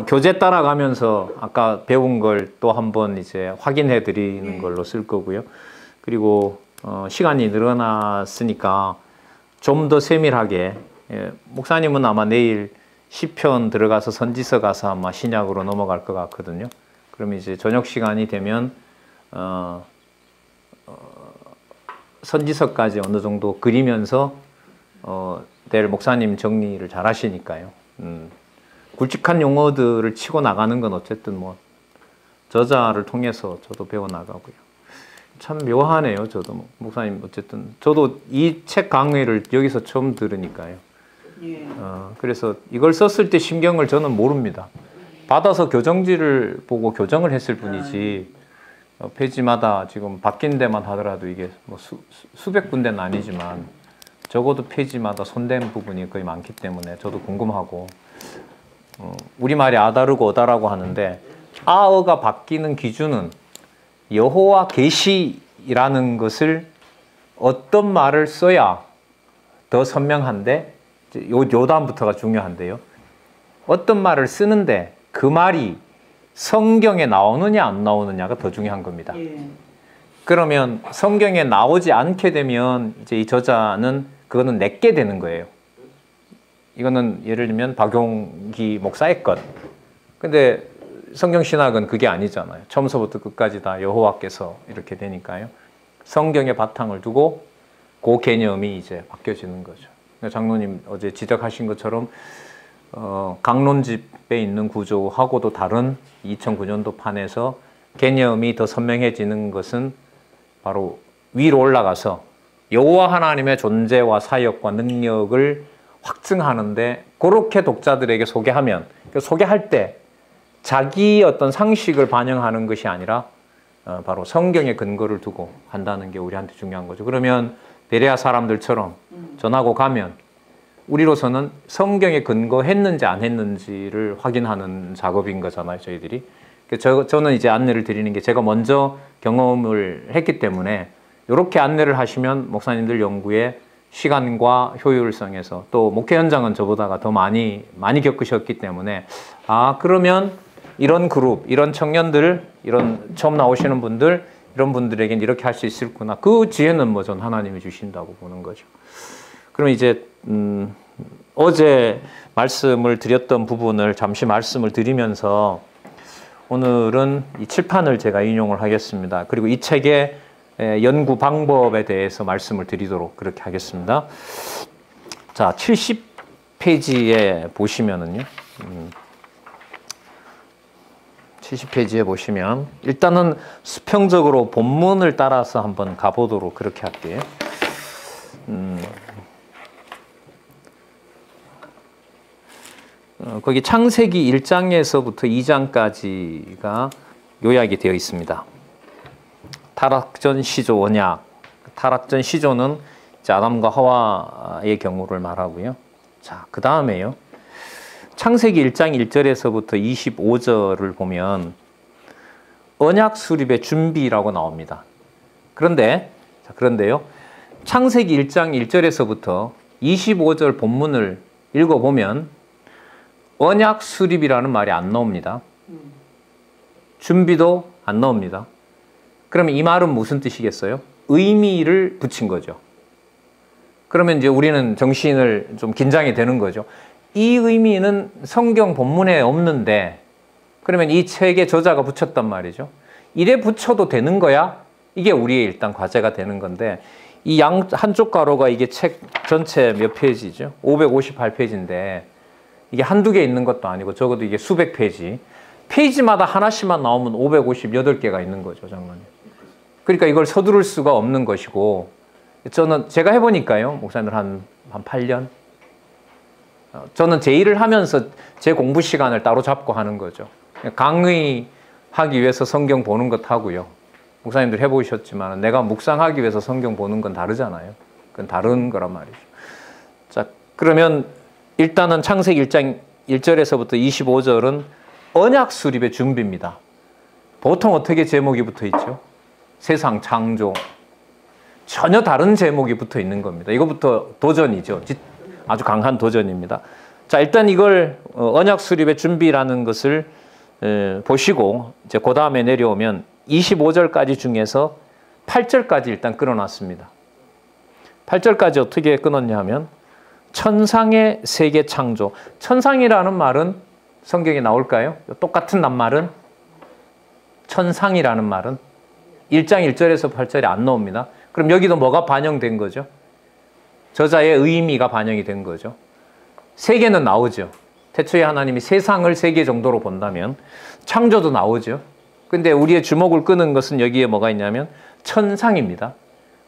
교재 따라가면서 아까 배운 걸 또 한번 이제 확인해 드리는 걸로 쓸 거고요. 그리고 시간이 늘어났으니까 좀 더 세밀하게, 목사님은 아마 내일 시편 들어가서 선지서 가서 아마 신약으로 넘어갈 것 같거든요. 그럼 이제 저녁 시간이 되면 선지서까지 어느 정도 그리면서 내일 목사님 정리를 잘 하시니까요. 굵직한 용어들을 치고 나가는 건 어쨌든 뭐 저자를 통해서 저도 배워 나가고요. 참 묘하네요. 저도 목사님 어쨌든 저도 이 책 강의를 여기서 처음 들으니까요. 그래서 이걸 썼을 때 심경을 저는 모릅니다. 받아서 교정지를 보고 교정을 했을 뿐이지 페이지마다 지금 바뀐 데만 하더라도 이게 뭐 수백 군데는 아니지만 적어도 페이지마다 손댄 부분이 거의 많기 때문에 저도 궁금하고, 우리말이 아다르고 어다라고 하는데 아어가 바뀌는 기준은 여호와 계시라는 것을 어떤 말을 써야 더 선명한데, 요 다음부터가 중요한데요. 어떤 말을 쓰는데 그 말이 성경에 나오느냐 안 나오느냐가 더 중요한 겁니다. 그러면 성경에 나오지 않게 되면 이제 이 저자는 그거는 내게 되는 거예요. 이거는 예를 들면 박용기 목사의 것. 근데 성경신학은 그게 아니잖아요. 처음서부터 끝까지 다 여호와께서 이렇게 되니까요. 성경의 바탕을 두고 그 개념이 이제 바뀌어지는 거죠. 장로님 어제 지적하신 것처럼 강론집에 있는 구조하고도 다른 2009년도 판에서 개념이 더 선명해지는 것은 바로 위로 올라가서 여호와 하나님의 존재와 사역과 능력을 확증하는데, 그렇게 독자들에게 소개하면, 소개할 때 자기 어떤 상식을 반영하는 것이 아니라 바로 성경의 근거를 두고 한다는 게 우리한테 중요한 거죠. 그러면 베레아 사람들처럼 전하고 가면 우리로서는 성경에 근거했는지 안 했는지를 확인하는 작업인 거잖아요, 저희들이. 저는 이제 안내를 드리는 게 제가 먼저 경험을 했기 때문에 이렇게 안내를 하시면 목사님들 연구에 시간과 효율성에서, 또 목회 현장은 저보다가 더 많이 겪으셨기 때문에, 그러면 이런 그룹, 이런 청년들, 이런 처음 나오시는 분들, 이런 분들에겐 이렇게 할 수 있을구나. 그 지혜는 뭐 전 하나님이 주신다고 보는 거죠. 그럼 이제 어제 말씀을 드렸던 부분을 잠시 말씀을 드리면서 오늘은 이 칠판을 제가 인용을 하겠습니다. 그리고 이 책의 연구 방법에 대해서 말씀을 드리도록 그렇게 하겠습니다. 자, 70페이지에 보시면은요. 70페이지에 보시면 일단은 수평적으로 본문을 따라서 한번 가보도록 그렇게 할게요. 거기 창세기 1장에서부터 2장까지가 요약이 되어 있습니다. 타락전 시조 언약. 타락전 시조는 이제 아담과 하와의 경우를 말하고요. 자, 그 다음에요. 창세기 1장 1절에서부터 25절을 보면 언약 수립의 준비라고 나옵니다. 그런데요. 창세기 1장 1절에서부터 25절 본문을 읽어보면 언약 수립이라는 말이 안 나옵니다. 준비도 안 나옵니다. 그러면 이 말은 무슨 뜻이겠어요? 의미를 붙인 거죠. 그러면 이제 우리는 정신을 좀 긴장이 되는 거죠. 이 의미는 성경 본문에 없는데 그러면 이 책의 저자가 붙였단 말이죠. 이래 붙여도 되는 거야? 이게 우리의 일단 과제가 되는 건데, 이 한쪽 가로가 이게 책 전체 몇 페이지죠? 558페이지인데 이게 한두 개 있는 것도 아니고 적어도 이게 수백 페이지. 페이지마다 하나씩만 나오면 558개가 있는 거죠, 장로님. 그러니까 이걸 서두를 수가 없는 것이고, 제가 해보니까요, 목사님들 한 8년? 저는 제 일을 하면서 제 공부 시간을 따로 잡고 하는 거죠. 강의하기 위해서 성경 보는 것 하고요. 목사님들 해보셨지만 내가 묵상하기 위해서 성경 보는 건 다르잖아요. 그건 다른 거란 말이죠. 자, 그러면 일단은 창세기 1장 1절에서부터 25절은 언약 수립의 준비입니다. 보통 어떻게 제목이 붙어 있죠? 세상 창조. 전혀 다른 제목이 붙어 있는 겁니다. 이거부터 도전이죠. 아주 강한 도전입니다. 자, 일단 이걸 언약 수립의 준비라는 것을 보시고 이제 그 다음에 내려오면 25절까지 중에서 8절까지 일단 끊어놨습니다. 8절까지 어떻게 끊었냐 하면 천상의 세계 창조. 천상이라는 말은 성경에 나올까요? 똑같은 낱말은 천상이라는 말은 1장 1절에서 8절에 안 나옵니다. 그럼 여기도 뭐가 반영된 거죠? 저자의 의미가 반영이 된 거죠. 세계는 나오죠. 태초에 하나님이 세상을 세계 정도로 본다면 창조도 나오죠. 근데 우리의 주목을 끄는 것은 여기에 뭐가 있냐면 천상입니다.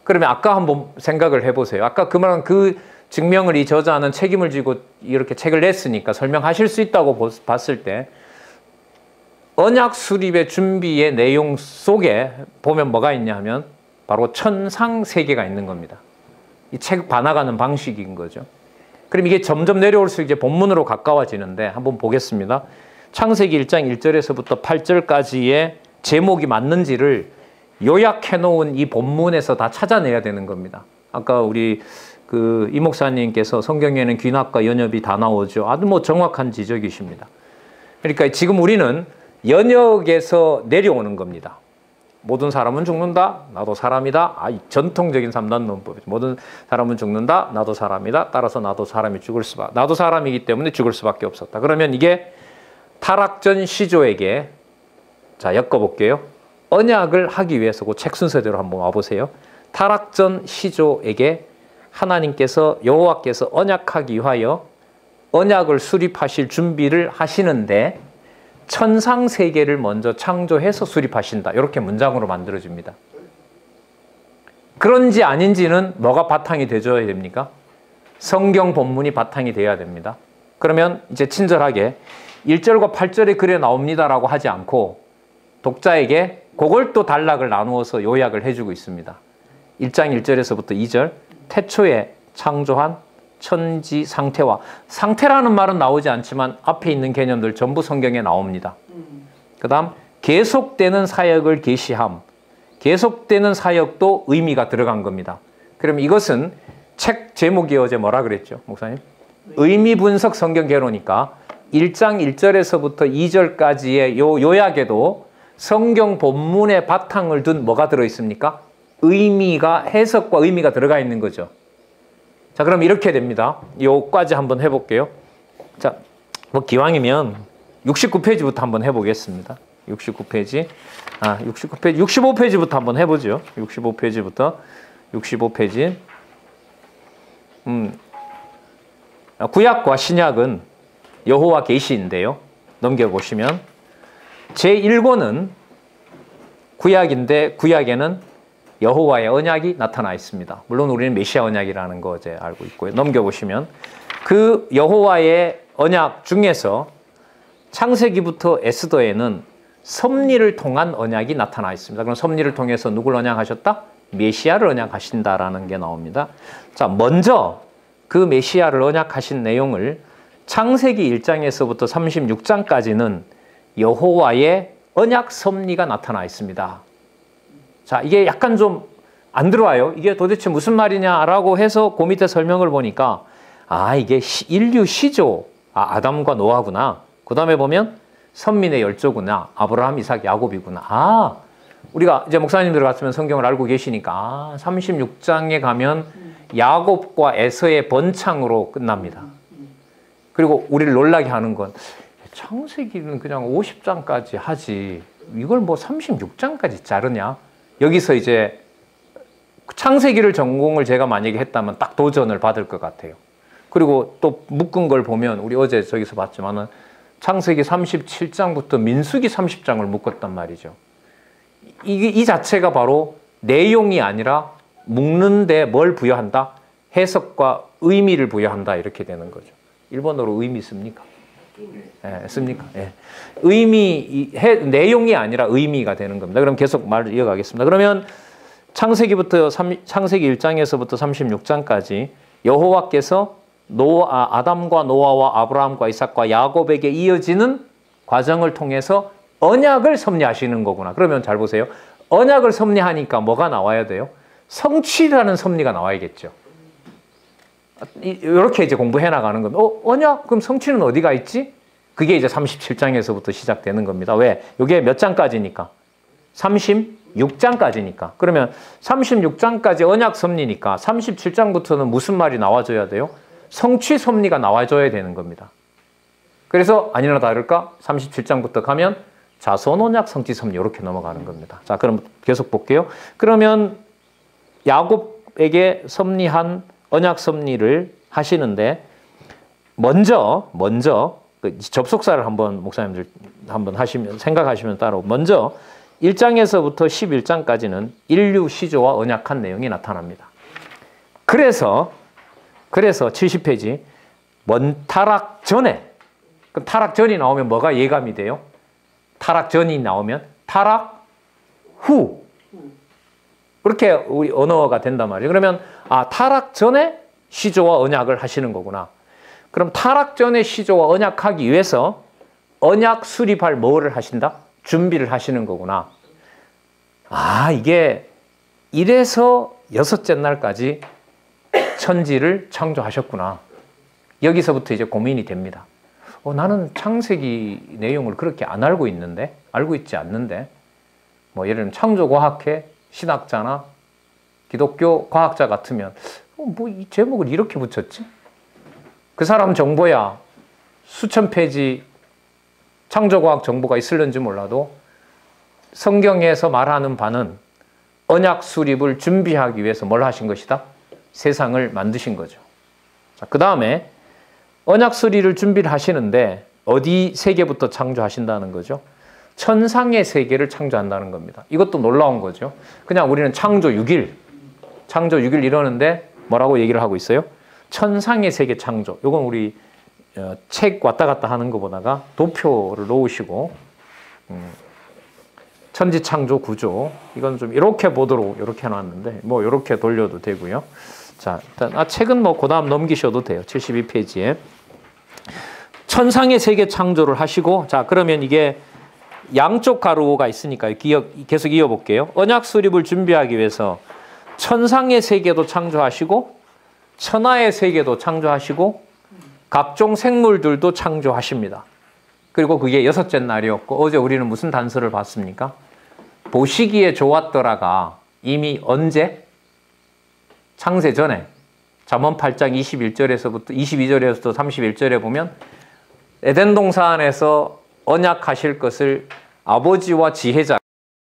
그러면 아까 한번 생각을 해보세요. 아까 그 말한 그 증명을 이 저자는 책임을 지고 이렇게 책을 냈으니까 설명하실 수 있다고 봤을 때 언약 수립의 준비의 내용 속에 보면 뭐가 있냐 하면 바로 천상 세계가 있는 겁니다. 이 책 봐나가는 방식인 거죠. 그럼 이게 점점 내려올수록 이제 본문으로 가까워지는데 한번 보겠습니다. 창세기 1장 1절에서부터 8절까지의 제목이 맞는지를 요약해 놓은 이 본문에서 다 찾아내야 되는 겁니다. 아까 우리 이 목사님께서 성경에는 귀납과 연협이 다 나오죠. 아주 뭐 정확한 지적이십니다. 그러니까 지금 우리는 연역에서 내려오는 겁니다. 모든 사람은 죽는다. 나도 사람이다. 전통적인 3단 논법이죠. 모든 사람은 죽는다. 나도 사람이다. 따라서 나도 사람이 나도 사람이기 때문에 죽을 수밖에 없었다. 그러면 이게 타락전 시조에게 자 엮어볼게요. 언약을 하기 위해서 그 책 순서대로 한번 와보세요. 타락전 시조에게 하나님께서 여호와께서 언약하기 위하여 언약을 수립하실 준비를 하시는데 천상 세계를 먼저 창조해서 수립하신다. 이렇게 문장으로 만들어집니다. 그런지 아닌지는 뭐가 바탕이 되줘야 됩니까? 성경 본문이 바탕이 돼야 됩니다. 그러면 이제 친절하게 1절과 8절에 그래 나옵니다라고 하지 않고 독자에게 그걸 또 단락을 나누어서 요약을 해주고 있습니다. 1장 1절에서부터 2절 태초에 창조한 천지 상태와 상태라는 말은 나오지 않지만 앞에 있는 개념들 전부 성경에 나옵니다. 그 다음 계속되는 사역을 계시함. 계속되는 사역도 의미가 들어간 겁니다. 그럼 이것은 책 제목이 어제 뭐라 그랬죠, 목사님? 의미 분석 성경 개론이니까 1장 1절에서부터 2절까지의 요약에도 성경 본문의 바탕을 둔 뭐가 들어있습니까? 의미가, 해석과 의미가 들어가 있는 거죠. 자, 그럼 이렇게 됩니다. 요까지 한번 해볼게요. 자, 뭐 기왕이면 69페이지부터 한번 해보겠습니다. 69페이지. 65페이지부터 한번 해보죠. 65페이지부터. 65페이지. 구약과 신약은 여호와 계시인데요. 넘겨보시면 제1권은 구약인데 구약에는 여호와의 언약이 나타나 있습니다. 물론 우리는 메시아 언약이라는 거 이제 알고 있고요. 넘겨보시면 그 여호와의 언약 중에서 창세기부터 에스더에는 섭리를 통한 언약이 나타나 있습니다. 그럼 섭리를 통해서 누굴 언약하셨다? 메시아를 언약하신다라는 게 나옵니다. 자, 먼저 그 메시아를 언약하신 내용을 창세기 1장에서부터 36장까지는 여호와의 언약 섭리가 나타나 있습니다. 자, 이게 약간 좀 안 들어와요. 이게 도대체 무슨 말이냐라고 해서 그 밑에 설명을 보니까 이게 인류 시조, 아담과 노아구나. 그 다음에 보면 선민의 열조구나. 아브라함, 이삭, 야곱이구나. 우리가 이제 목사님들 같으면 성경을 알고 계시니까 36장에 가면 야곱과 에서의 번창으로 끝납니다. 그리고 우리를 놀라게 하는 건 창세기는 그냥 50장까지 하지 이걸 뭐 36장까지 자르냐? 여기서 이제 창세기를 전공을 제가 만약에 했다면 딱 도전을 받을 것 같아요. 그리고 또 묶은 걸 보면 우리 어제 저기서 봤지만은 창세기 37장부터 민수기 30장을 묶었단 말이죠. 이 자체가 바로 내용이 아니라 묶는데 뭘 부여한다? 해석과 의미를 부여한다 이렇게 되는 거죠. 일본어로 의미 씁니까? 예, 씁니까? 예. 내용이 아니라 의미가 되는 겁니다. 그럼 계속 말을 이어가겠습니다. 그러면 창세기 1장에서부터 36장까지 여호와께서 아담과 노아와 아브라함과 이삭과 야곱에게 이어지는 과정을 통해서 언약을 섭리하시는 거구나. 그러면 잘 보세요. 언약을 섭리하니까 뭐가 나와야 돼요? 성취라는 섭리가 나와야겠죠. 이렇게 이제 공부해 나가는 겁니다. 언약? 그럼 성취는 어디가 있지? 그게 이제 37장에서부터 시작되는 겁니다. 왜? 이게 몇 장까지니까? 36장까지니까. 그러면 36장까지 언약 섭리니까 37장부터는 무슨 말이 나와줘야 돼요? 성취 섭리가 나와줘야 되는 겁니다. 그래서 아니나 다를까 37장부터 가면 자손 언약 성취 섭리 이렇게 넘어가는 겁니다. 자, 그럼 계속 볼게요. 그러면 야곱에게 섭리한 언약 섭리를 하시는데 먼저 그 접속사를 한번 목사님들 한번 하시면 생각하시면 따로 먼저 1장에서부터 11장까지는 인류 시조와 언약한 내용이 나타납니다. 그래서 70페이지 타락 전에, 그럼 타락 전이 나오면 뭐가 예감이 돼요? 타락 전이 나오면 타락 후 그렇게 우리 언어가 된단 말이에요. 그러면 타락 전에 시조와 언약을 하시는 거구나. 그럼 타락 전에 시조와 언약하기 위해서 언약 수립할 뭐를 하신다? 준비를 하시는 거구나. 이게 이래서 여섯째 날까지 천지를 창조하셨구나. 여기서부터 이제 고민이 됩니다. 나는 창세기 내용을 그렇게 안 알고 있지 않는데, 뭐 예를 들면 창조과학회 신학자나 기독교 과학자 같으면 뭐 이 제목을 이렇게 붙였지? 그 사람 정보야 수천 페이지 창조과학 정보가 있을는지 몰라도 성경에서 말하는 바는 언약 수립을 준비하기 위해서 뭘 하신 것이다? 세상을 만드신 거죠. 자, 그 다음에 언약 수립을 준비를 하시는데 어디 세계부터 창조하신다는 거죠? 천상의 세계를 창조한다는 겁니다. 이것도 놀라운 거죠. 그냥 우리는 창조 6일 이러는데 뭐라고 얘기를 하고 있어요? 천상의 세계 창조. 이건 우리 책 왔다 갔다 하는 것보다가 도표를 놓으시고 천지창조 구조, 이건 좀 이렇게 보도록 이렇게 해놨는데 뭐 이렇게 돌려도 되고요. 자, 일단 책은 뭐 그 다음 넘기셔도 돼요. 72페이지에 천상의 세계 창조를 하시고, 자, 그러면 이게 양쪽 가로가 있으니까 계속 이어볼게요. 언약 수립을 준비하기 위해서 천상의 세계도 창조하시고 천하의 세계도 창조하시고 각종 생물들도 창조하십니다. 그리고 그게 여섯째 날이었고, 어제 우리는 무슨 단서를 봤습니까? 보시기에 좋았더라가 이미 언제? 창세 전에. 잠언 8장 21절에서부터 22절에서부터 31절에 보면 에덴 동산에서 언약하실 것을 아버지와 지혜자,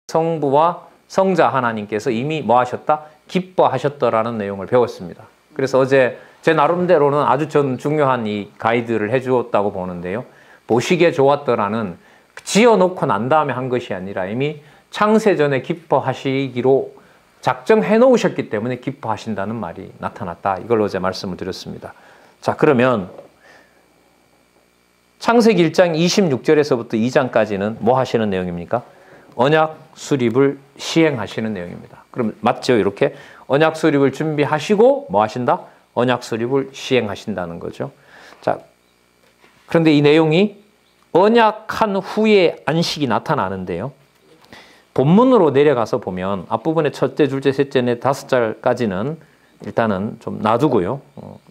성부와 성자 하나님께서 이미 뭐 하셨다? 기뻐하셨더라는 내용을 배웠습니다. 그래서 어제 제 나름대로는 아주 전 중요한 이 가이드를 해주었다고 보는데요. 보시기에 좋았더라는 지어놓고 난 다음에 한 것이 아니라 이미 창세전에 기뻐하시기로 작정해 놓으셨기 때문에 기뻐하신다는 말이 나타났다. 이걸 어제 말씀을 드렸습니다. 자, 그러면 창세기 1장 26절에서부터 2장까지는 뭐 하시는 내용입니까? 언약 수립을 시행하시는 내용입니다. 그럼 맞죠? 이렇게 언약 수립을 준비하시고 뭐 하신다? 언약 수립을 시행하신다는 거죠. 자, 그런데 이 내용이 언약한 후에 안식이 나타나는데요. 본문으로 내려가서 보면 앞부분에 첫째, 둘째, 셋째, 넷, 다섯 절까지는 일단은 좀 놔두고요.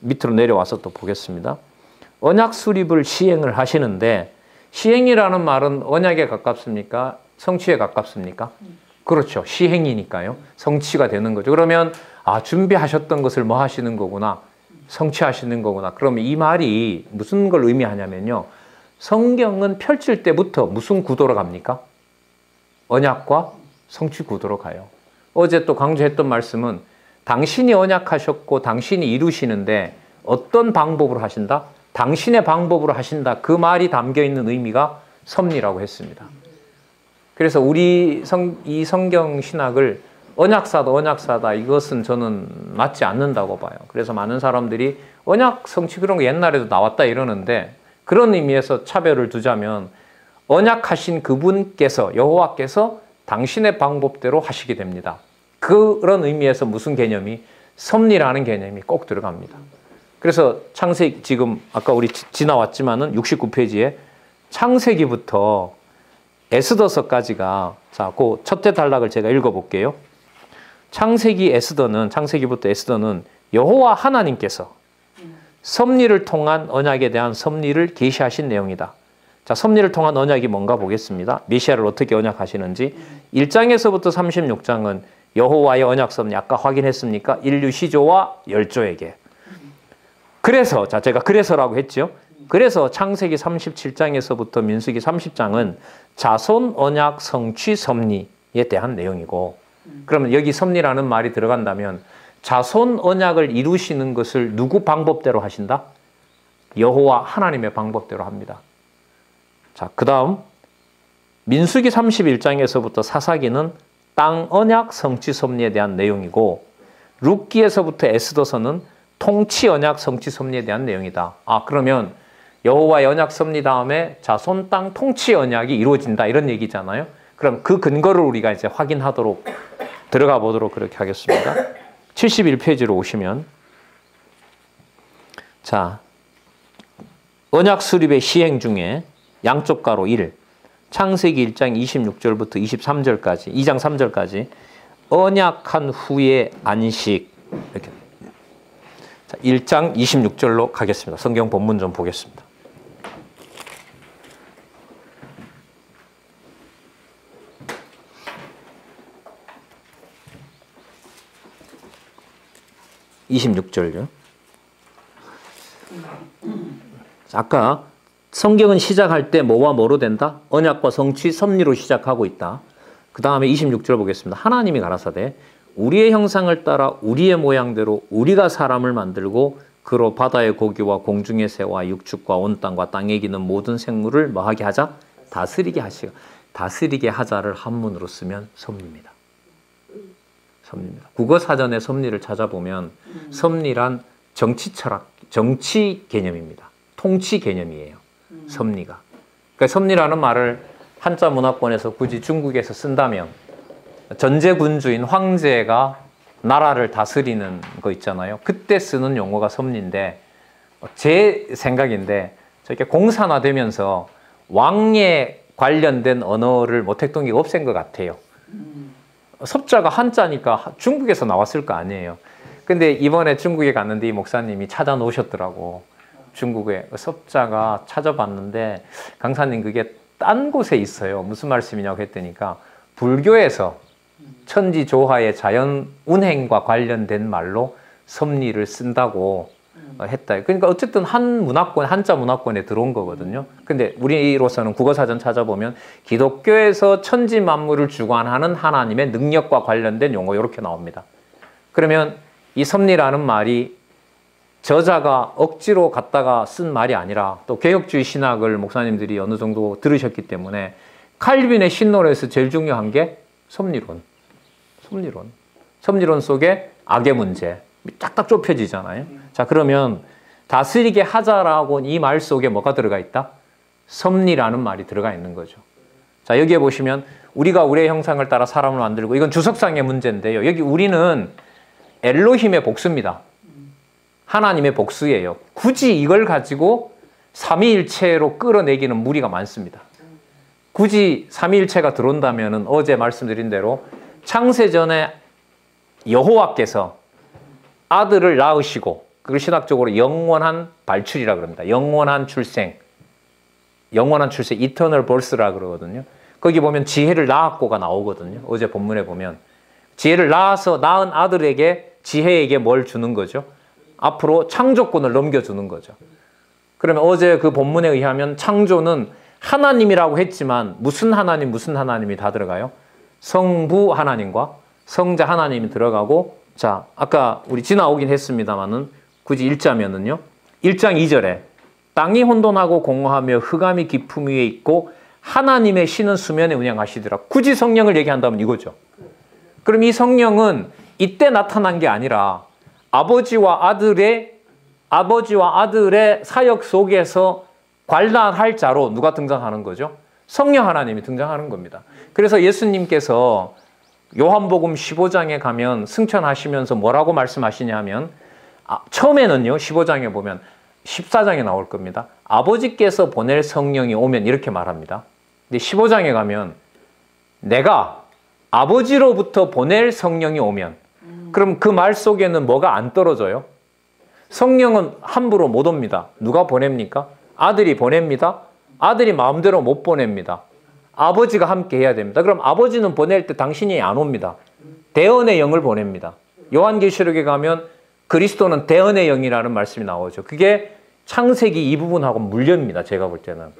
밑으로 내려와서 또 보겠습니다. 언약 수립을 시행을 하시는데 시행이라는 말은 언약에 가깝습니까? 성취에 가깝습니까? 그렇죠. 시행이니까요. 성취가 되는 거죠. 그러면 준비하셨던 것을 뭐 하시는 거구나. 성취하시는 거구나. 그러면 이 말이 무슨 걸 의미하냐면요. 성경은 펼칠 때부터 무슨 구도로 갑니까? 언약과 성취 구도로 가요. 어제 또 강조했던 말씀은 당신이 언약하셨고 당신이 이루시는데 어떤 방법으로 하신다? 당신의 방법으로 하신다. 그 말이 담겨있는 의미가 섭리라고 했습니다. 그래서 우리 이 성경 신학을 언약사다 이것은 저는 맞지 않는다고 봐요. 그래서 많은 사람들이 언약 성취 그런 거 옛날에도 나왔다 이러는데 그런 의미에서 차별을 두자면 언약하신 그분께서 여호와께서 당신의 방법대로 하시게 됩니다. 그런 의미에서 무슨 개념이? 섭리라는 개념이 꼭 들어갑니다. 그래서 창세기 지금 아까 우리 지나왔지만은 69페이지에 창세기부터 에스더서까지가 자, 그 첫째 단락을 제가 읽어볼게요. 창세기부터 에스더는 여호와 하나님께서 섭리를 통한 언약에 대한 섭리를 계시하신 내용이다. 자, 섭리를 통한 언약이 뭔가 보겠습니다. 메시아를 어떻게 언약하시는지. 1장에서부터 36장은 여호와의 언약 섭리, 아까 확인했습니까? 인류 시조와 열조에게. 그래서, 자, 제가 그래서라고 했죠. 그래서 창세기 37장에서부터 민수기 30장은 자손 언약 성취 섭리에 대한 내용이고, 그러면 여기 섭리라는 말이 들어간다면 자손 언약을 이루시는 것을 누구 방법대로 하신다? 여호와 하나님의 방법대로 합니다. 자, 그 다음 민수기 31장에서부터 사사기는 땅 언약 성취 섭리에 대한 내용이고, 룻기에서부터 에스더서는 통치 언약 성취 섭리에 대한 내용이다. 아, 그러면 여호와의 언약 섭리 다음에 자손 땅 통치 언약이 이루어진다, 이런 얘기잖아요. 그럼 그 근거를 우리가 이제 확인하도록 들어가 보도록 그렇게 하겠습니다. 71페이지로 오시면, 자, 언약 수립의 시행 중에 양쪽 가로 1, 창세기 1장 26절부터 23절까지, 2장 3절까지 언약한 후의 안식, 이렇게. 자, 1장 26절로 가겠습니다. 성경 본문 좀 보겠습니다. (26절요) 아까 성경은 시작할 때 뭐와 뭐로 된다? 언약과 성취, 섭리로 시작하고 있다. 그 다음에 26절 보겠습니다. 하나님이 가라사대 우리의 형상을 따라 우리의 모양대로 우리가 사람을 만들고 그로 바다의 고기와 공중의 새와 육축과 온 땅과 땅에 기는 모든 생물을 뭐하게 하자? 다스리게 하시고. 다스리게 하자를 한문으로 쓰면 섭리입니다. 섭리입니다. 국어사전의 섭리를 찾아보면 섭리란 정치 철학, 정치 개념입니다. 통치 개념이에요. 섭리가. 그러니까 섭리라는 말을 한자 문화권에서 굳이 중국에서 쓴다면 전제군주인 황제가 나라를 다스리는 거 있잖아요. 그때 쓰는 용어가 섭리인데, 제 생각인데 저렇게 공산화되면서 왕에 관련된 언어를 모택동기가 없앤 것 같아요. 섭자가 한자니까 중국에서 나왔을 거 아니에요. 근데 이번에 중국에 갔는데 이 목사님이 찾아놓으셨더라고. 중국에 섭자가 찾아봤는데, 강사님 그게 딴 곳에 있어요. 무슨 말씀이냐고 했더니까 불교에서 천지조화의 자연 운행과 관련된 말로 섭리를 쓴다고 했다. 그러니까 어쨌든 한 문화권, 한자 문화권에 들어온 거거든요. 근데 우리로서는 국어사전 찾아보면 기독교에서 천지 만물을 주관하는 하나님의 능력과 관련된 용어 이렇게 나옵니다. 그러면 이 섭리라는 말이 저자가 억지로 갖다가 쓴 말이 아니라, 또 개혁주의 신학을 목사님들이 어느 정도 들으셨기 때문에 칼빈의 신론에서 제일 중요한 게 섭리론. 섭리론 속에 악의 문제 딱딱 좁혀지잖아요. 자, 그러면 다스리게 하자라고 이 말 속에 뭐가 들어가 있다? 섭리라는 말이 들어가 있는 거죠. 자, 여기에 보시면 우리가 우리의 형상을 따라 사람을 만들고, 이건 주석상의 문제인데요. 여기 우리는 엘로힘의 복수입니다. 하나님의 복수예요. 굳이 이걸 가지고 삼위일체로 끌어내기는 무리가 많습니다. 굳이 삼위일체가 들어온다면 어제 말씀드린 대로 창세전에 여호와께서 아들을 낳으시고, 그걸 신학적으로 영원한 발출이라 그럽니다. 영원한 출생, 이터널 벌스라 그러거든요. 거기 보면 지혜를 낳았고가 나오거든요. 어제 본문에 보면 지혜를 낳은 아들에게, 지혜에게 뭘 주는 거죠? 앞으로 창조권을 넘겨주는 거죠. 그러면 어제 그 본문에 의하면 창조는 하나님이라고 했지만 무슨 하나님이 다 들어가요? 성부 하나님과 성자 하나님이 들어가고, 자, 아까 우리 지나오긴 했습니다만은 굳이 읽자면은요, 1장 2절에 땅이 혼돈하고 공허하며 흑암이 깊음 위에 있고 하나님의 신은 수면에 운행하시더라. 굳이 성령을 얘기한다면 이거죠. 그럼 이 성령은 이때 나타난 게 아니라 아버지와 아들의 사역 속에서 관람할 자로 누가 등장하는 거죠? 성령 하나님이 등장하는 겁니다. 그래서 예수님께서 요한복음 15장에 가면 승천하시면서 뭐라고 말씀하시냐면, 처음에는요, 15장에 보면 14장에 나올 겁니다. 아버지께서 보낼 성령이 오면 이렇게 말합니다. 근데 15장에 가면 내가 아버지로부터 보낼 성령이 오면, 그럼 그 말 속에는 뭐가 안 떨어져요? 성령은 함부로 못 옵니다. 누가 보냅니까? 아들이 보냅니다. 아들이 마음대로 못 보냅니다. 아버지가 함께 해야 됩니다. 그럼 아버지는 보낼 때 당신이 안 옵니다. 대언의 영을 보냅니다. 요한계시록에 가면 그리스도는 대언의 영이라는 말씀이 나오죠. 그게 창세기 이 부분하고 물렵니다. 제가 볼 때는.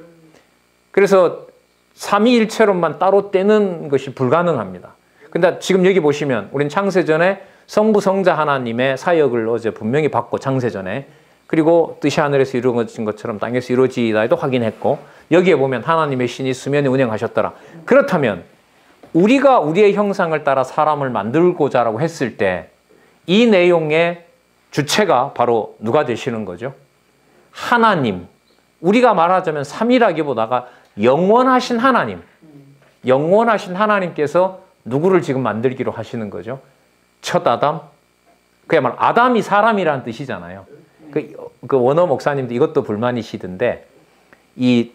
그래서 삼위일체론만 따로 떼는 것이 불가능합니다. 근데 지금 여기 보시면 우린 창세전에 성부 성자 하나님의 사역을 어제 분명히 봤고, 창세전에. 그리고 뜻이 하늘에서 이루어진 것처럼 땅에서 이루어지다에도 확인했고, 여기에 보면 하나님의 신이 수면에 운행하셨더라. 그렇다면 우리가 우리의 형상을 따라 사람을 만들고자라고 했을 때 이 내용의 주체가 바로 누가 되시는 거죠? 하나님. 우리가 말하자면 삼위라기보다가 영원하신 하나님. 영원하신 하나님께서 누구를 지금 만들기로 하시는 거죠? 첫 아담? 그야말로 아담이 사람이라는 뜻이잖아요. 그 원어 목사님도 이것도 불만이시던데, 이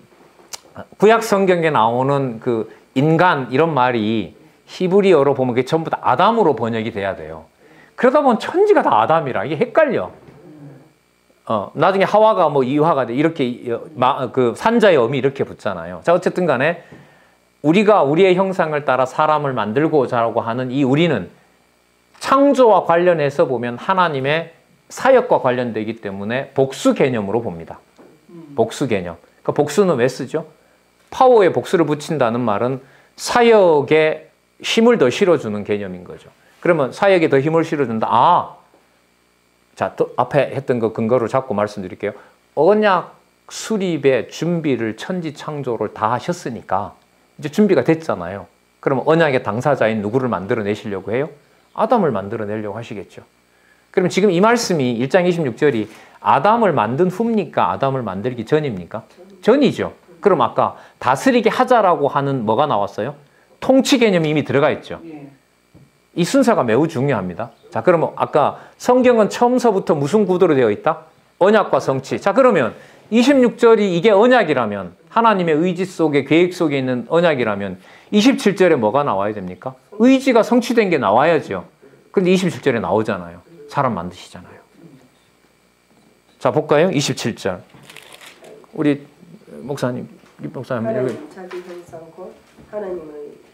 구약 성경에 나오는 그 인간 이런 말이 히브리어로 보면 그게 전부 다 아담으로 번역이 돼야 돼요. 그러다 보면 천지가 다 아담이라 이게 헷갈려. 나중에 하와가 뭐 이화가 돼 이렇게 그 산자의 어미 이렇게 붙잖아요. 자, 어쨌든 간에 우리가 우리의 형상을 따라 사람을 만들고자라고 하는 이 우리는 창조와 관련해서 보면 하나님의 사역과 관련되기 때문에 복수 개념으로 봅니다. 복수 개념. 그러니까 복수는 왜 쓰죠? 파워에 복수를 붙인다는 말은 사역에 힘을 더 실어주는 개념인 거죠. 그러면 사역에 더 힘을 실어준다. 자, 또 앞에 했던 거 근거로 잡고 말씀드릴게요. 언약 수립의 준비를 천지창조를 다 하셨으니까 이제 준비가 됐잖아요. 그러면 언약의 당사자인 누구를 만들어내시려고 해요? 아담을 만들어내려고 하시겠죠. 그럼 지금 이 말씀이 1장 26절이 아담을 만든 후입니까? 아담을 만들기 전입니까? 전이죠. 그럼 아까 다스리게 하자라고 하는 뭐가 나왔어요? 통치 개념이 이미 들어가 있죠. 이 순서가 매우 중요합니다. 자, 그러면 아까 성경은 처음서부터 무슨 구도로 되어 있다? 언약과 성취. 자, 그러면 26절이 이게 언약이라면, 하나님의 의지 속에, 계획 속에 있는 언약이라면 27절에 뭐가 나와야 됩니까? 의지가 성취된 게 나와야죠. 근데 27절에 나오잖아요. 사람 만드시잖아요. 자, 볼까요? 27절. 우리 목사님, 목사님. 하나님 자기 형상 곧 하나님의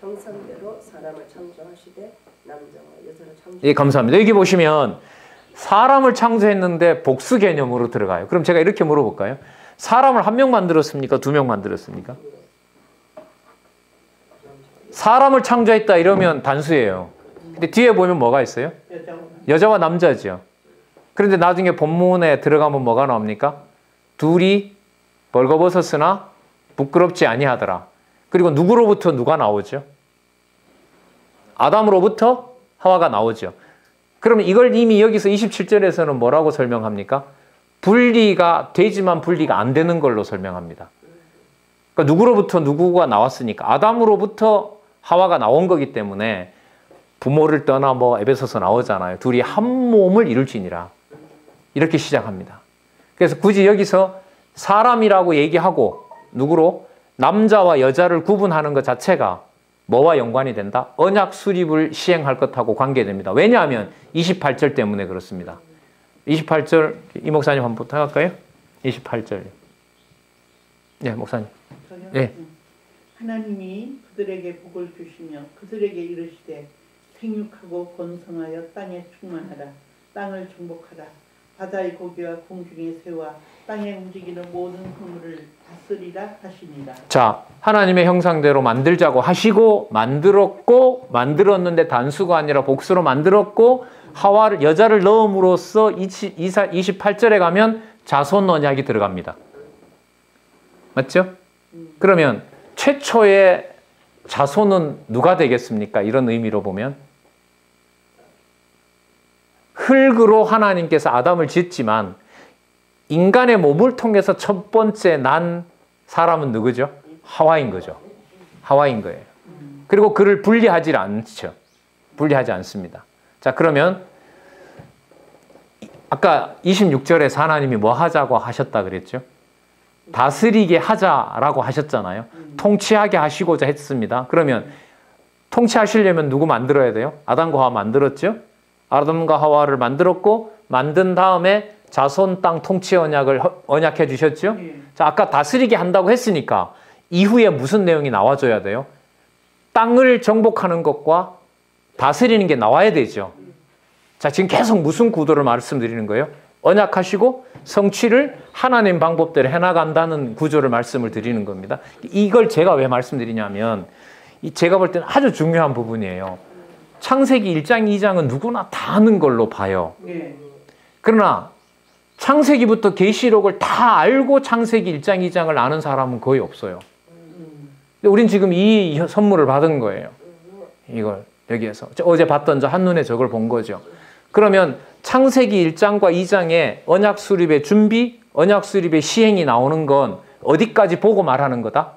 형상대로 사람을 창조하시되 남자와 여자를 창조. 예, 감사합니다. 여기 보시면 사람을 창조했는데 복수 개념으로 들어가요. 그럼 제가 이렇게 물어볼까요? 사람을 한 명 만들었습니까? 두 명 만들었습니까? 사람을 창조했다 이러면 단수예요. 근데 뒤에 보면 뭐가 있어요? 여자와 남자죠. 그런데 나중에 본문에 들어가면 뭐가 나옵니까? 둘이 벌거벗었으나 부끄럽지 아니하더라. 그리고 누구로부터 누가 나오죠? 아담으로부터 하와가 나오죠. 그러면 이걸 이미 여기서 27절에서는 뭐라고 설명합니까? 분리가 되지만 분리가 안 되는 걸로 설명합니다. 그러니까 누구로부터 누구가 나왔으니까 아담으로부터 하와가 나온 거기 때문에 부모를 떠나 뭐 에베소서 나오잖아요. 둘이 한 몸을 이룰지니라. 이렇게 시작합니다. 그래서 굳이 여기서 사람이라고 얘기하고 누구로? 남자와 여자를 구분하는 것 자체가 뭐와 연관이 된다? 언약 수립을 시행할 것하고 관계됩니다. 왜냐하면 28절 때문에 그렇습니다. 28절 이 목사님 한번 부탁할까요? 28절. 네, 목사님. 네. 하나님이 그들에게 복을 주시며 그들에게 이르시되 생육하고 번성하여 땅에 충만하라. 땅을 정복하라. 바다의 고기와 공중의 새와 땅에 움직이는 모든 그물을 다스리라 하시니라. 자, 하나님의 형상대로 만들자고 하시고 만들었고, 만들었는데 단수가 아니라 복수로 만들었고 하와를, 여자를 넣음으로써 28절에 가면 자손 언약이 들어갑니다. 맞죠? 그러면 최초의 자손은 누가 되겠습니까? 이런 의미로 보면 흙으로 하나님께서 아담을 짓지만 인간의 몸을 통해서 첫 번째 난 사람은 누구죠? 하와인 거죠. 하와인 거예요. 그리고 그를 분리하지 않죠. 분리하지 않습니다. 자, 그러면 아까 26절에서 하나님이 뭐 하자고 하셨다 그랬죠? 다스리게 하자라고 하셨잖아요. 통치하게 하시고자 했습니다. 그러면 통치하시려면 누구 만들어야 돼요? 아담과 하와 만들었죠? 아담과 하와를 만들었고 만든 다음에 자손 땅 통치 언약을 언약해 주셨죠? 예. 자, 아까 다스리게 한다고 했으니까 이후에 무슨 내용이 나와줘야 돼요? 땅을 정복하는 것과 다스리는 게 나와야 되죠. 자, 지금 계속 무슨 구도를 말씀드리는 거예요? 언약하시고 성취를 하나님 방법대로 해나간다는 구조를 말씀을 드리는 겁니다. 이걸 제가 왜 말씀드리냐면 제가 볼 때는 아주 중요한 부분이에요. 창세기 1장, 2장은 누구나 다 아는 걸로 봐요. 예. 그러나 창세기부터 계시록을 다 알고 창세기 1장, 2장을 아는 사람은 거의 없어요. 근데 우린 지금 이 선물을 받은 거예요. 이걸 여기에서. 어제 봤던 저 한눈에 저걸 본 거죠. 그러면 창세기 1장과 2장의 언약 수립의 준비, 언약 수립의 시행이 나오는 건 어디까지 보고 말하는 거다?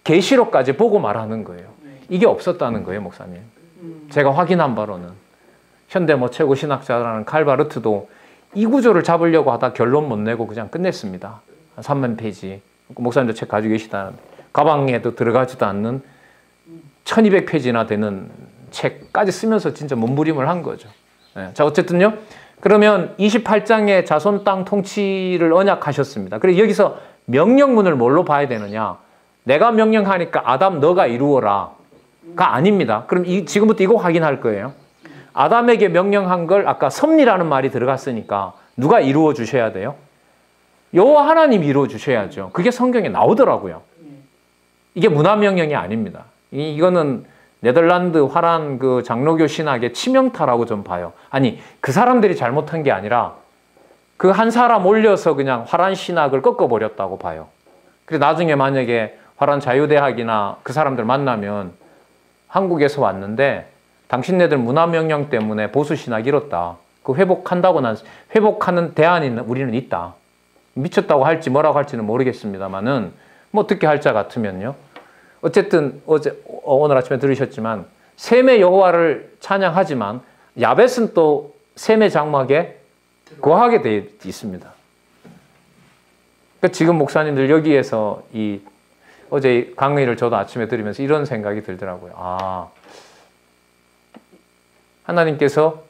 계시록까지 보고 말하는 거예요. 이게 없었다는 거예요, 목사님. 제가 확인한 바로는. 현대 최고 신학자라는 칼 바르트도 이 구조를 잡으려고 하다 결론 못 내고 그냥 끝냈습니다. 한 3만 페이지. 목사님도 책 가지고 계시다는데 가방에도 들어가지도 않는 1200페이지나 되는 책까지 쓰면서 진짜 몸부림을 한 거죠. 네. 자, 어쨌든요. 그러면 28장에 자손 땅 통치를 언약하셨습니다. 그래서 여기서 명령문을 뭘로 봐야 되느냐? 내가 명령하니까 아담 너가 이루어라. 가 아닙니다. 그럼 지금부터 이거 확인할 거예요. 아담에게 명령한 걸 아까 섭리라는 말이 들어갔으니까 누가 이루어 주셔야 돼요? 여호와 하나님이 이루어 주셔야죠. 그게 성경에 나오더라고요. 이게 문화명령이 아닙니다. 이거는 네덜란드 화란 그 장로교 신학의 치명타라고 좀 봐요. 아니, 그 사람들이 잘못한 게 아니라 그 한 사람 올려서 그냥 화란 신학을 꺾어버렸다고 봐요. 그래서 나중에 만약에 화란 자유대학이나 그 사람들 만나면 한국에서 왔는데 당신네들 문화명령 때문에 보수신학 잃었다. 그 회복하는 대안이 우리는 있다. 미쳤다고 할지 뭐라고 할지는 모르겠습니다만은 뭐 어떻게 할 자 같으면요. 어쨌든 오늘 아침에 들으셨지만 셈의 여호와를 찬양하지만 야벳은 또 셈의 장막에 거하게 되어 있습니다. 그러니까 지금 목사님들 여기에서 어제 강의를 저도 아침에 들으면서 이런 생각이 들더라고요. 아, 하나님께서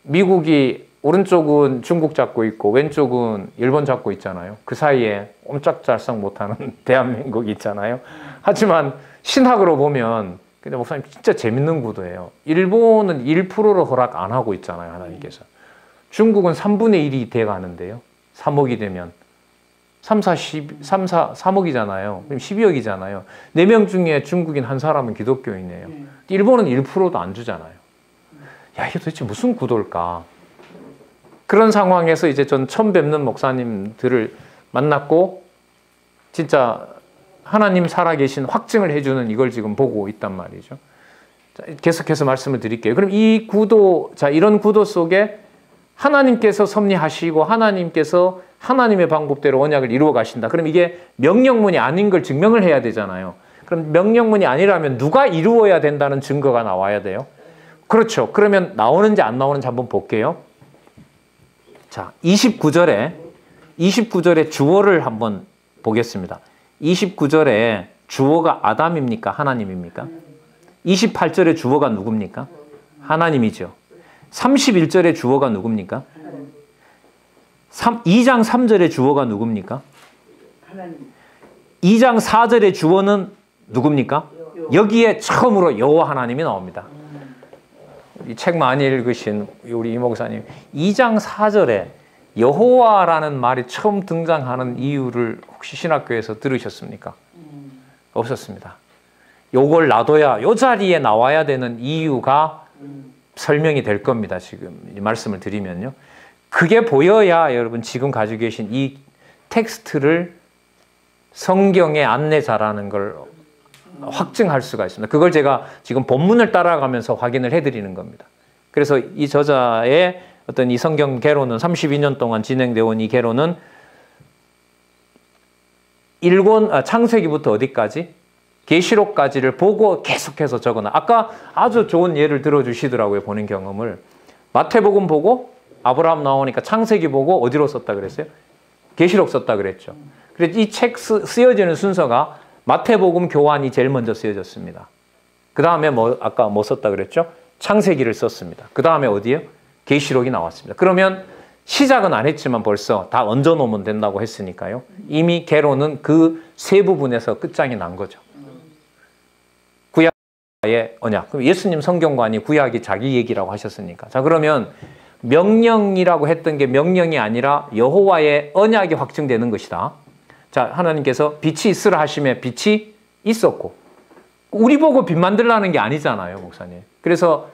미국이 오른쪽은 중국 잡고 있고 왼쪽은 일본 잡고 있잖아요. 그 사이에 옴짝달싹 못하는 대한민국이 있잖아요. 하지만 신학으로 보면 근데 목사님 진짜 재밌는 구도예요. 일본은 1%로 허락 안 하고 있잖아요. 하나님께서. 중국은 3분의 1이 돼가는데요. 3억이 되면 3억이잖아요. 그럼 12억이잖아요. 4명 중에 중국인 한 사람은 기독교인이에요. 일본은 1%도 안 주잖아요. 야, 이게 도대체 무슨 구도일까? 그런 상황에서 이제 전 처음 뵙는 목사님들을 만났고 진짜 하나님 살아계신 확증을 해주는 이걸 지금 보고 있단 말이죠. 자, 계속해서 말씀을 드릴게요. 그럼 이 구도, 이런 구도 속에 하나님께서 섭리하시고 하나님께서 하나님의 방법대로 언약을 이루어 가신다. 그럼 이게 명령문이 아닌 걸 증명을 해야 되잖아요. 그럼 명령문이 아니라면 누가 이루어야 된다는 증거가 나와야 돼요. 그렇죠. 그러면 나오는지 안 나오는지 한번 볼게요. 자, 29절에 주어를 한번 보겠습니다. 29절에 주어가 아담입니까? 하나님입니까? 28절에 주어가 누굽니까? 하나님이죠. 31절에 주어가 누굽니까? 2장 3절에 주어가 누굽니까? 하나님. 2장 4절에 주어는 누굽니까? 여기에 처음으로 여호와 하나님이 나옵니다. 이 책 많이 읽으신 우리 이 목사님 2장 4절에 여호와라는 말이 처음 등장하는 이유를 혹시 신학교에서 들으셨습니까? 없었습니다. 요걸 놔둬야 요 자리에 나와야 되는 이유가 설명이 될 겁니다. 지금 이 말씀을 드리면요. 그게 보여야 여러분 지금 가지고 계신 이 텍스트를 성경의 안내자라는 걸 확증할 수가 있습니다. 그걸 제가 지금 본문을 따라가면서 확인을 해드리는 겁니다. 그래서 이 저자의 어떤 이 성경 개론은 32년 동안 진행되어 온 이 개론은 창세기부터 어디까지? 계시록까지를 보고 계속해서 적어놔. 아까 아주 좋은 예를 들어주시더라고요. 본인 경험을. 마태복음 보고 아브라함 나오니까 창세기 보고 어디로 썼다 그랬어요? 계시록 썼다 그랬죠. 그래서 이 책 쓰여지는 순서가 마태복음 교환이 제일 먼저 쓰여졌습니다. 그 다음에 아까 뭐 썼다 그랬죠? 창세기를 썼습니다. 그 다음에 어디에요? 계시록이 나왔습니다. 그러면 시작은 안 했지만 벌써 다 얹어 놓으면 된다고 했으니까요. 이미 개론은 그 세 부분에서 끝장이 난 거죠. 구약의 언약. 그럼 예수님 성경관이 구약이 자기 얘기라고 하셨으니까. 자, 그러면 명령이라고 했던 게 명령이 아니라 여호와의 언약이 확증되는 것이다. 자, 하나님께서 빛이 있으라 하심에 빛이 있었고, 우리 보고 빛 만들라는 게 아니잖아요, 목사님. 그래서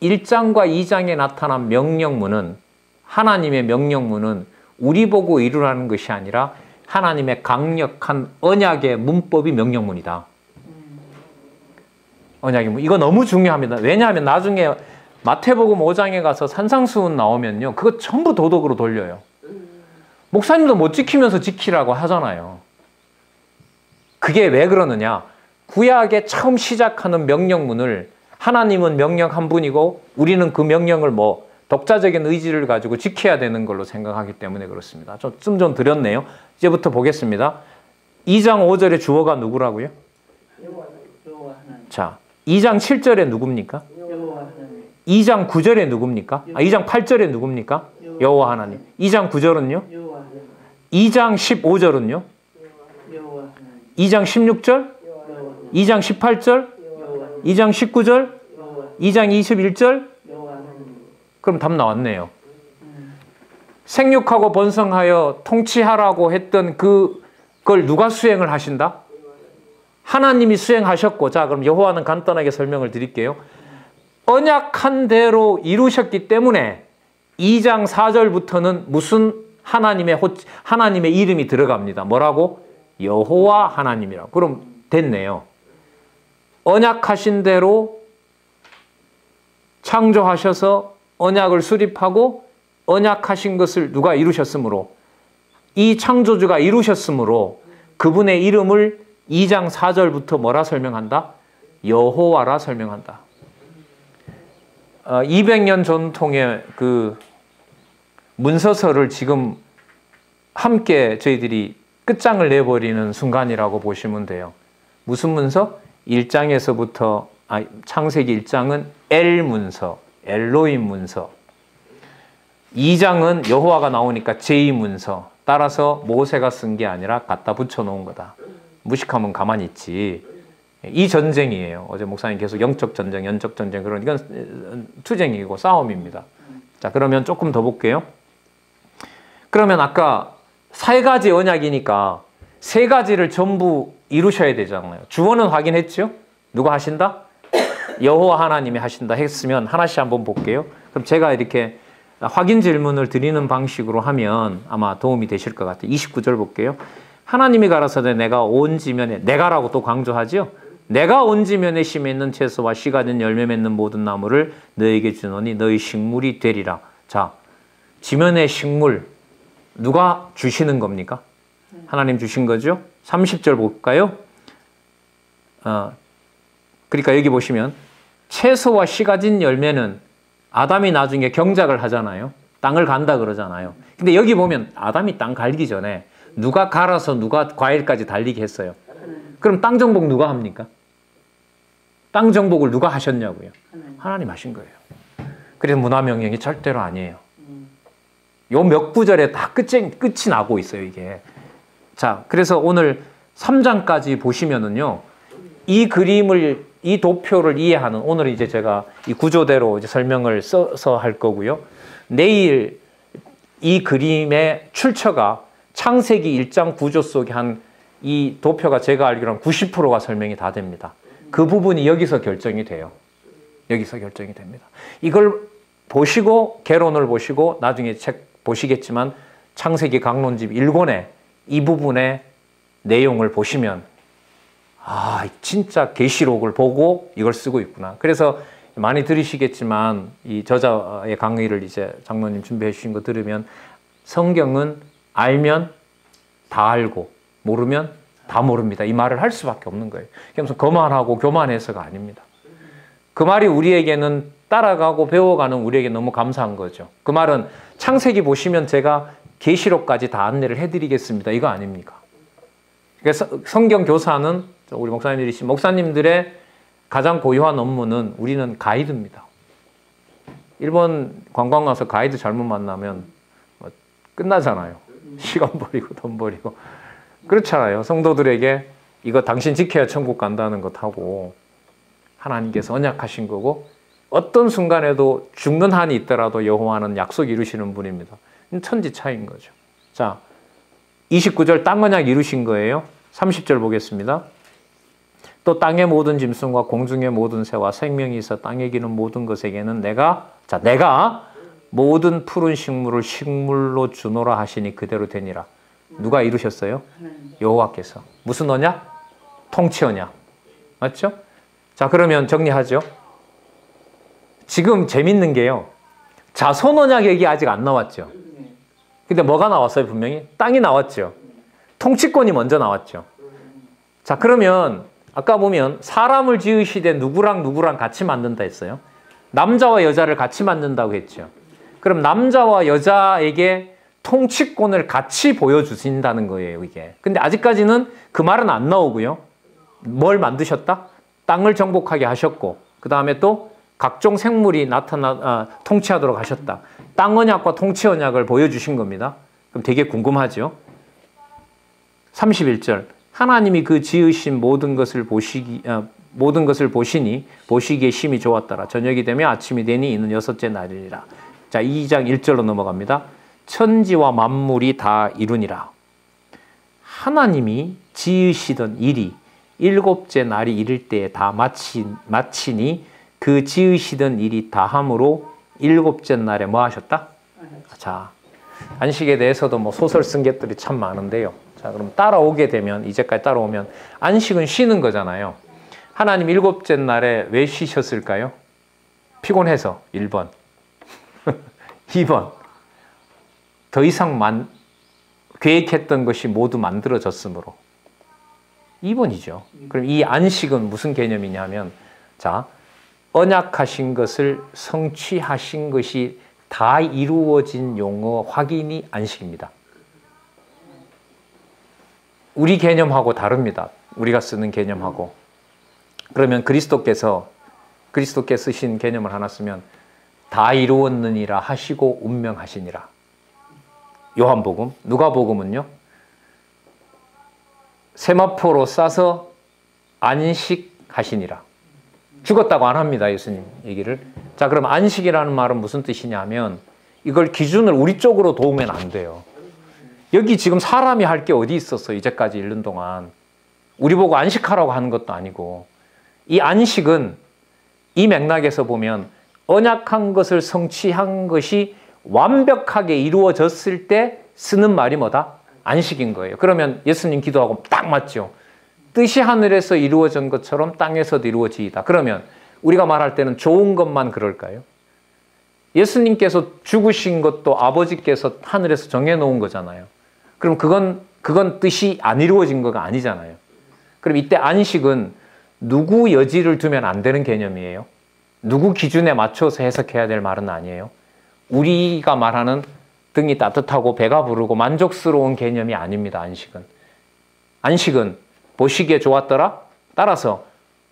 1장과 2장에 나타난 명령문은, 하나님의 명령문은 우리 보고 이루라는 것이 아니라 하나님의 강력한 언약의 문법이 명령문이다. 언약의 문. 이거 너무 중요합니다. 왜냐하면 나중에 마태복음 5장에 가서 산상수훈 나오면요, 그거 전부 도덕으로 돌려요. 목사님도 못 지키면서 지키라고 하잖아요. 그게 왜 그러느냐? 구약에 처음 시작하는 명령문을 하나님은 명령 한 분이고 우리는 그 명령을 뭐 독자적인 의지를 가지고 지켜야 되는 걸로 생각하기 때문에 그렇습니다. 좀 드렸네요. 이제부터 보겠습니다. 2장 5절의 주어가 누구라고요? 여호와 하나님. 자, 2장 7절에 누굽니까? 여호와 하나님. 2장 9절에 누굽니까? 2장 8절에 누굽니까? 여호와 하나님. 2장 9절은요? 여호와 하나님. 2장 15절은요? 여호와 하나님. 2장 16절? 여호와 하나님. 2장 18절? 여호와 하나님. 2장 19절? 여호와 2장 21절? 여호와 하나님. 그럼 답 나왔네요. 생육하고 번성하여 통치하라고 했던 그걸 누가 수행을 하신다? 하나님이 수행하셨고, 자, 그럼 여호와는 간단하게 설명을 드릴게요. 언약한 대로 이루셨기 때문에 2장 4절부터는 무슨 하나님의 이름이 들어갑니다. 뭐라고? 여호와 하나님이라고. 그럼 됐네요. 언약하신 대로 창조하셔서 언약을 수립하고 언약하신 것을 누가 이루셨으므로, 이 창조주가 이루셨으므로 그분의 이름을 2장 4절부터 뭐라 설명한다? 여호와라 설명한다. 200년 전통의 그 문서서를 지금 함께 저희들이 끝장을 내버리는 순간이라고 보시면 돼요. 무슨 문서? 1장에서부터 창세기 1장은 엘 문서, 엘로임 문서. 2장은 여호와가 나오니까 제이 문서. 따라서 모세가 쓴 게 아니라 갖다 붙여놓은 거다. 무식하면 가만히 있지. 이 전쟁이에요. 어제 목사님 계속 영적 전쟁, 연적 전쟁, 그런, 이건 투쟁이고 싸움입니다. 자, 그러면 조금 더 볼게요. 그러면 아까 3가지 언약이니까 3가지를 전부 이루셔야 되잖아요. 주어는 확인했죠? 누가 하신다? 여호와 하나님이 하신다 했으면 하나씩 한번 볼게요. 그럼 제가 이렇게 확인 질문을 드리는 방식으로 하면 아마 도움이 되실 것 같아요. 29절 볼게요. 하나님이 가라사대 내가 온 지면에, 내가라고 또 강조하죠? 내가 온 지면에 심에 있는 채소와 씨가 된 열매 맺는 모든 나무를 너에게 주노니 너희 식물이 되리라. 자, 지면의 식물 누가 주시는 겁니까? 하나님 주신 거죠? 30절 볼까요? 그러니까 여기 보시면 채소와 씨 가진 열매는 아담이 나중에 경작을 하잖아요. 땅을 간다 그러잖아요. 근데 여기 보면 아담이 땅 갈기 전에 누가 갈아서 누가 과일까지 달리게 했어요. 그럼 땅 정복 누가 합니까? 땅 정복을 누가 하셨냐고요? 하나님 하신 거예요. 그래서 문화명령이 절대로 아니에요. 요 몇 구절에 다 끝이 나고 있어요, 이게. 자, 그래서 오늘 3장까지 보시면은요, 이 그림을, 이 도표를 이해하는, 오늘 이제 제가 이 구조대로 이제 설명을 써서 할 거고요. 내일 이 그림의 출처가 창세기 1장 구조 속에 한 이 도표가 제가 알기로는 90%가 설명이 다 됩니다. 그 부분이 여기서 결정이 돼요. 여기서 결정이 됩니다. 이걸 보시고, 개론을 보시고, 나중에 책 보시겠지만 창세기 강론집 1권에 이 부분의 내용을 보시면 진짜 계시록을 보고 이걸 쓰고 있구나. 그래서 많이 들으시겠지만 이 저자의 강의를 이제 장로님 준비해 주신 거 들으면 성경은 알면 다 알고 모르면 다 모릅니다. 이 말을 할 수밖에 없는 거예요. 그래서 거만하고 교만해서가 아닙니다. 그 말이 우리에게는 따라가고 배워가는 우리에게 너무 감사한 거죠. 그 말은 창세기 보시면 제가 계시록까지 다 안내를 해드리겠습니다. 이거 아닙니까? 그래서 성경 교사는 우리 목사님들이신 목사님들의 가장 고유한 업무는 우리는 가이드입니다. 일본 관광 가서 가이드 잘못 만나면 뭐 끝나잖아요. 시간 버리고 돈 버리고. 그렇잖아요. 성도들에게 이거 당신 지켜야 천국 간다는 것하고 하나님께서 언약하신 거고 어떤 순간에도 죽는 한이 있더라도 여호와는 약속 이루시는 분입니다. 천지 차이인 거죠. 자, 29절 땅 언약 이루신 거예요. 30절 보겠습니다. 또 땅의 모든 짐승과 공중의 모든 새와 생명이 있어 땅에 기는 모든 것에게는 내가 모든 푸른 식물을 식물로 주노라 하시니 그대로 되니라. 누가 이루셨어요? 여호와께서. 무슨 언약? 통치 언약. 맞죠? 자, 그러면 정리하죠. 지금 재밌는 게요. 자손 언약 얘기 아직 안 나왔죠. 근데 뭐가 나왔어요? 분명히 땅이 나왔죠. 통치권이 먼저 나왔죠. 자, 그러면 아까 보면 사람을 지으시되 누구랑 누구랑 같이 만든다 했어요. 남자와 여자를 같이 만든다고 했죠. 그럼 남자와 여자에게 통치권을 같이 보여주신다는 거예요, 이게. 근데 아직까지는 그 말은 안 나오고요. 뭘 만드셨다? 땅을 정복하게 하셨고, 그 다음에 또 각종 생물이 통치하도록 하셨다. 땅 언약과 통치 언약을 보여주신 겁니다. 그럼 되게 궁금하죠? 31절. 하나님이 그 지으신 모든 것을 보시니 보시기에 심히 좋았더라. 저녁이 되면 아침이 되니 이는 여섯째 날이라. 자, 2장 1절로 넘어갑니다. 천지와 만물이 다 이루니라. 하나님이 지으시던 일이 일곱째 날이 이를 때에 다 마치니 그 지으시던 일이 다함으로 일곱째 날에 뭐 하셨다? 자, 안식에 대해서도 뭐 소설 쓴 것들이 참 많은데요. 자, 그럼 따라오게 되면, 이제까지 따라오면 안식은 쉬는 거잖아요. 하나님 일곱째 날에 왜 쉬셨을까요? 피곤해서 1번. 2번. 더 이상 계획했던 것이 모두 만들어졌으므로. 2번이죠. 그럼 이 안식은 무슨 개념이냐면, 자, 언약하신 것을 성취하신 것이 다 이루어진 용어 확인이 안식입니다. 우리 개념하고 다릅니다. 우리가 쓰는 개념하고. 그러면 그리스도께서 쓰신 개념을 하나 쓰면 다 이루었느니라 하시고 운명하시니라. 요한복음, 누가복음은요. 세마포로 싸서 안식하시니라. 죽었다고 안 합니다, 예수님 얘기를. 자, 그럼 안식이라는 말은 무슨 뜻이냐면 이걸 기준을 우리 쪽으로 도우면 안 돼요. 여기 지금 사람이 할 게 어디 있었어, 이제까지 1년 동안. 우리 보고 안식하라고 하는 것도 아니고. 이 안식은 이 맥락에서 보면 언약한 것을 성취한 것이 완벽하게 이루어졌을 때 쓰는 말이 뭐다? 안식인 거예요. 그러면 예수님 기도하고 딱 맞죠. 뜻이 하늘에서 이루어진 것처럼 땅에서도 이루어지이다. 그러면 우리가 말할 때는 좋은 것만 그럴까요? 예수님께서 죽으신 것도 아버지께서 하늘에서 정해놓은 거잖아요. 그럼 그건 뜻이 안 이루어진 거가 아니잖아요. 그럼 이때 안식은 누구 여지를 두면 안 되는 개념이에요. 누구 기준에 맞춰서 해석해야 될 말은 아니에요. 우리가 말하는 등이 따뜻하고 배가 부르고 만족스러운 개념이 아닙니다. 안식은 보시기에 좋았더라. 따라서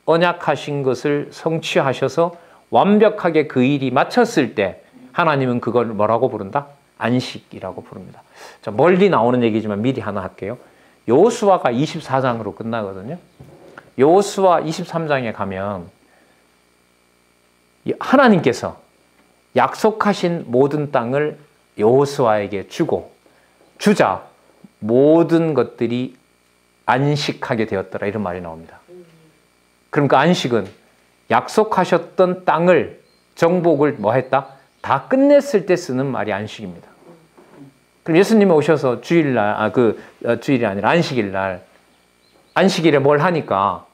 언약하신 것을 성취하셔서 완벽하게 그 일이 마쳤을 때 하나님은 그걸 뭐라고 부른다? 안식이라고 부릅니다. 자, 멀리 나오는 얘기지만 미리 하나 할게요. 여호수아가 24장으로 끝나거든요. 여호수아 23장에 가면 하나님께서 약속하신 모든 땅을 여호수아에게 주자 모든 것들이 안식하게 되었더라, 이런 말이 나옵니다. 그럼 그 안식은 약속하셨던 땅을 정복을 뭐 했다? 다 끝냈을 때 쓰는 말이 안식입니다. 그럼 예수님이 오셔서 주일날, 주일이 아니라 안식일날, 안식일에 뭘 하니까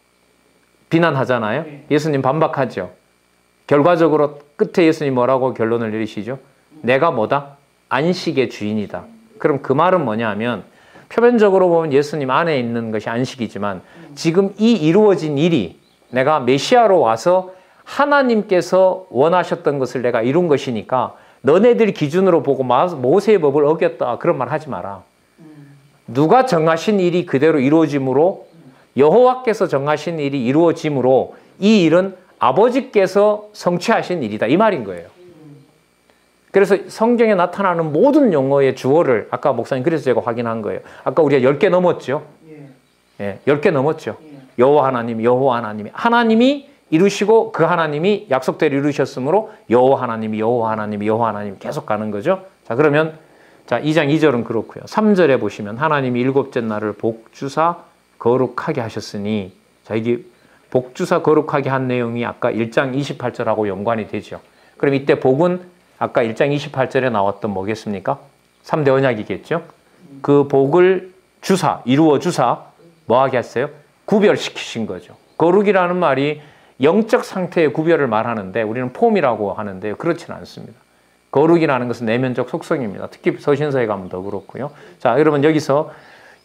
비난하잖아요. 예수님 반박하죠. 결과적으로 끝에 예수님 뭐라고 결론을 내리시죠? 내가 뭐다? 안식의 주인이다. 그럼 그 말은 뭐냐 하면 표면적으로 보면 예수님 안에 있는 것이 안식이지만 지금 이 이루어진 일이 내가 메시아로 와서 하나님께서 원하셨던 것을 내가 이룬 것이니까 너네들 기준으로 보고 모세의 법을 어겼다, 그런 말 하지 마라. 누가 정하신 일이 그대로 이루어짐으로, 여호와께서 정하신 일이 이루어짐으로 이 일은 아버지께서 성취하신 일이다, 이 말인 거예요. 그래서 성경에 나타나는 모든 용어의 주어를 아까 목사님 그래서 제가 확인한 거예요. 아까 우리가 10개 넘었죠. 예, 10개 넘었죠. 여호와 하나님, 여호와 하나님이 하나님이 이루시고 그 하나님이 약속대로 이루셨으므로 여호와 하나님이 여호와 하나님이 여호와 하나님이 계속 가는 거죠. 자, 그러면 자, 2장 2절은 그렇고요. 3절에 보시면 하나님이 일곱째 날을 복주사 거룩하게 하셨으니, 자, 이게 복주사 거룩하게 한 내용이 아까 1장 28절하고 연관이 되죠. 그럼 이때 복은 아까 1장 28절에 나왔던 뭐겠습니까? 3대 언약이겠죠. 그 복을 주사, 이루어 주사 뭐하게 했어요? 구별시키신 거죠. 거룩이라는 말이 영적 상태의 구별을 말하는데 우리는 폼이라고 하는데요. 그렇지는 않습니다. 거룩이라는 것은 내면적 속성입니다. 특히 서신서에 가면 더 그렇고요. 자, 여러분 여기서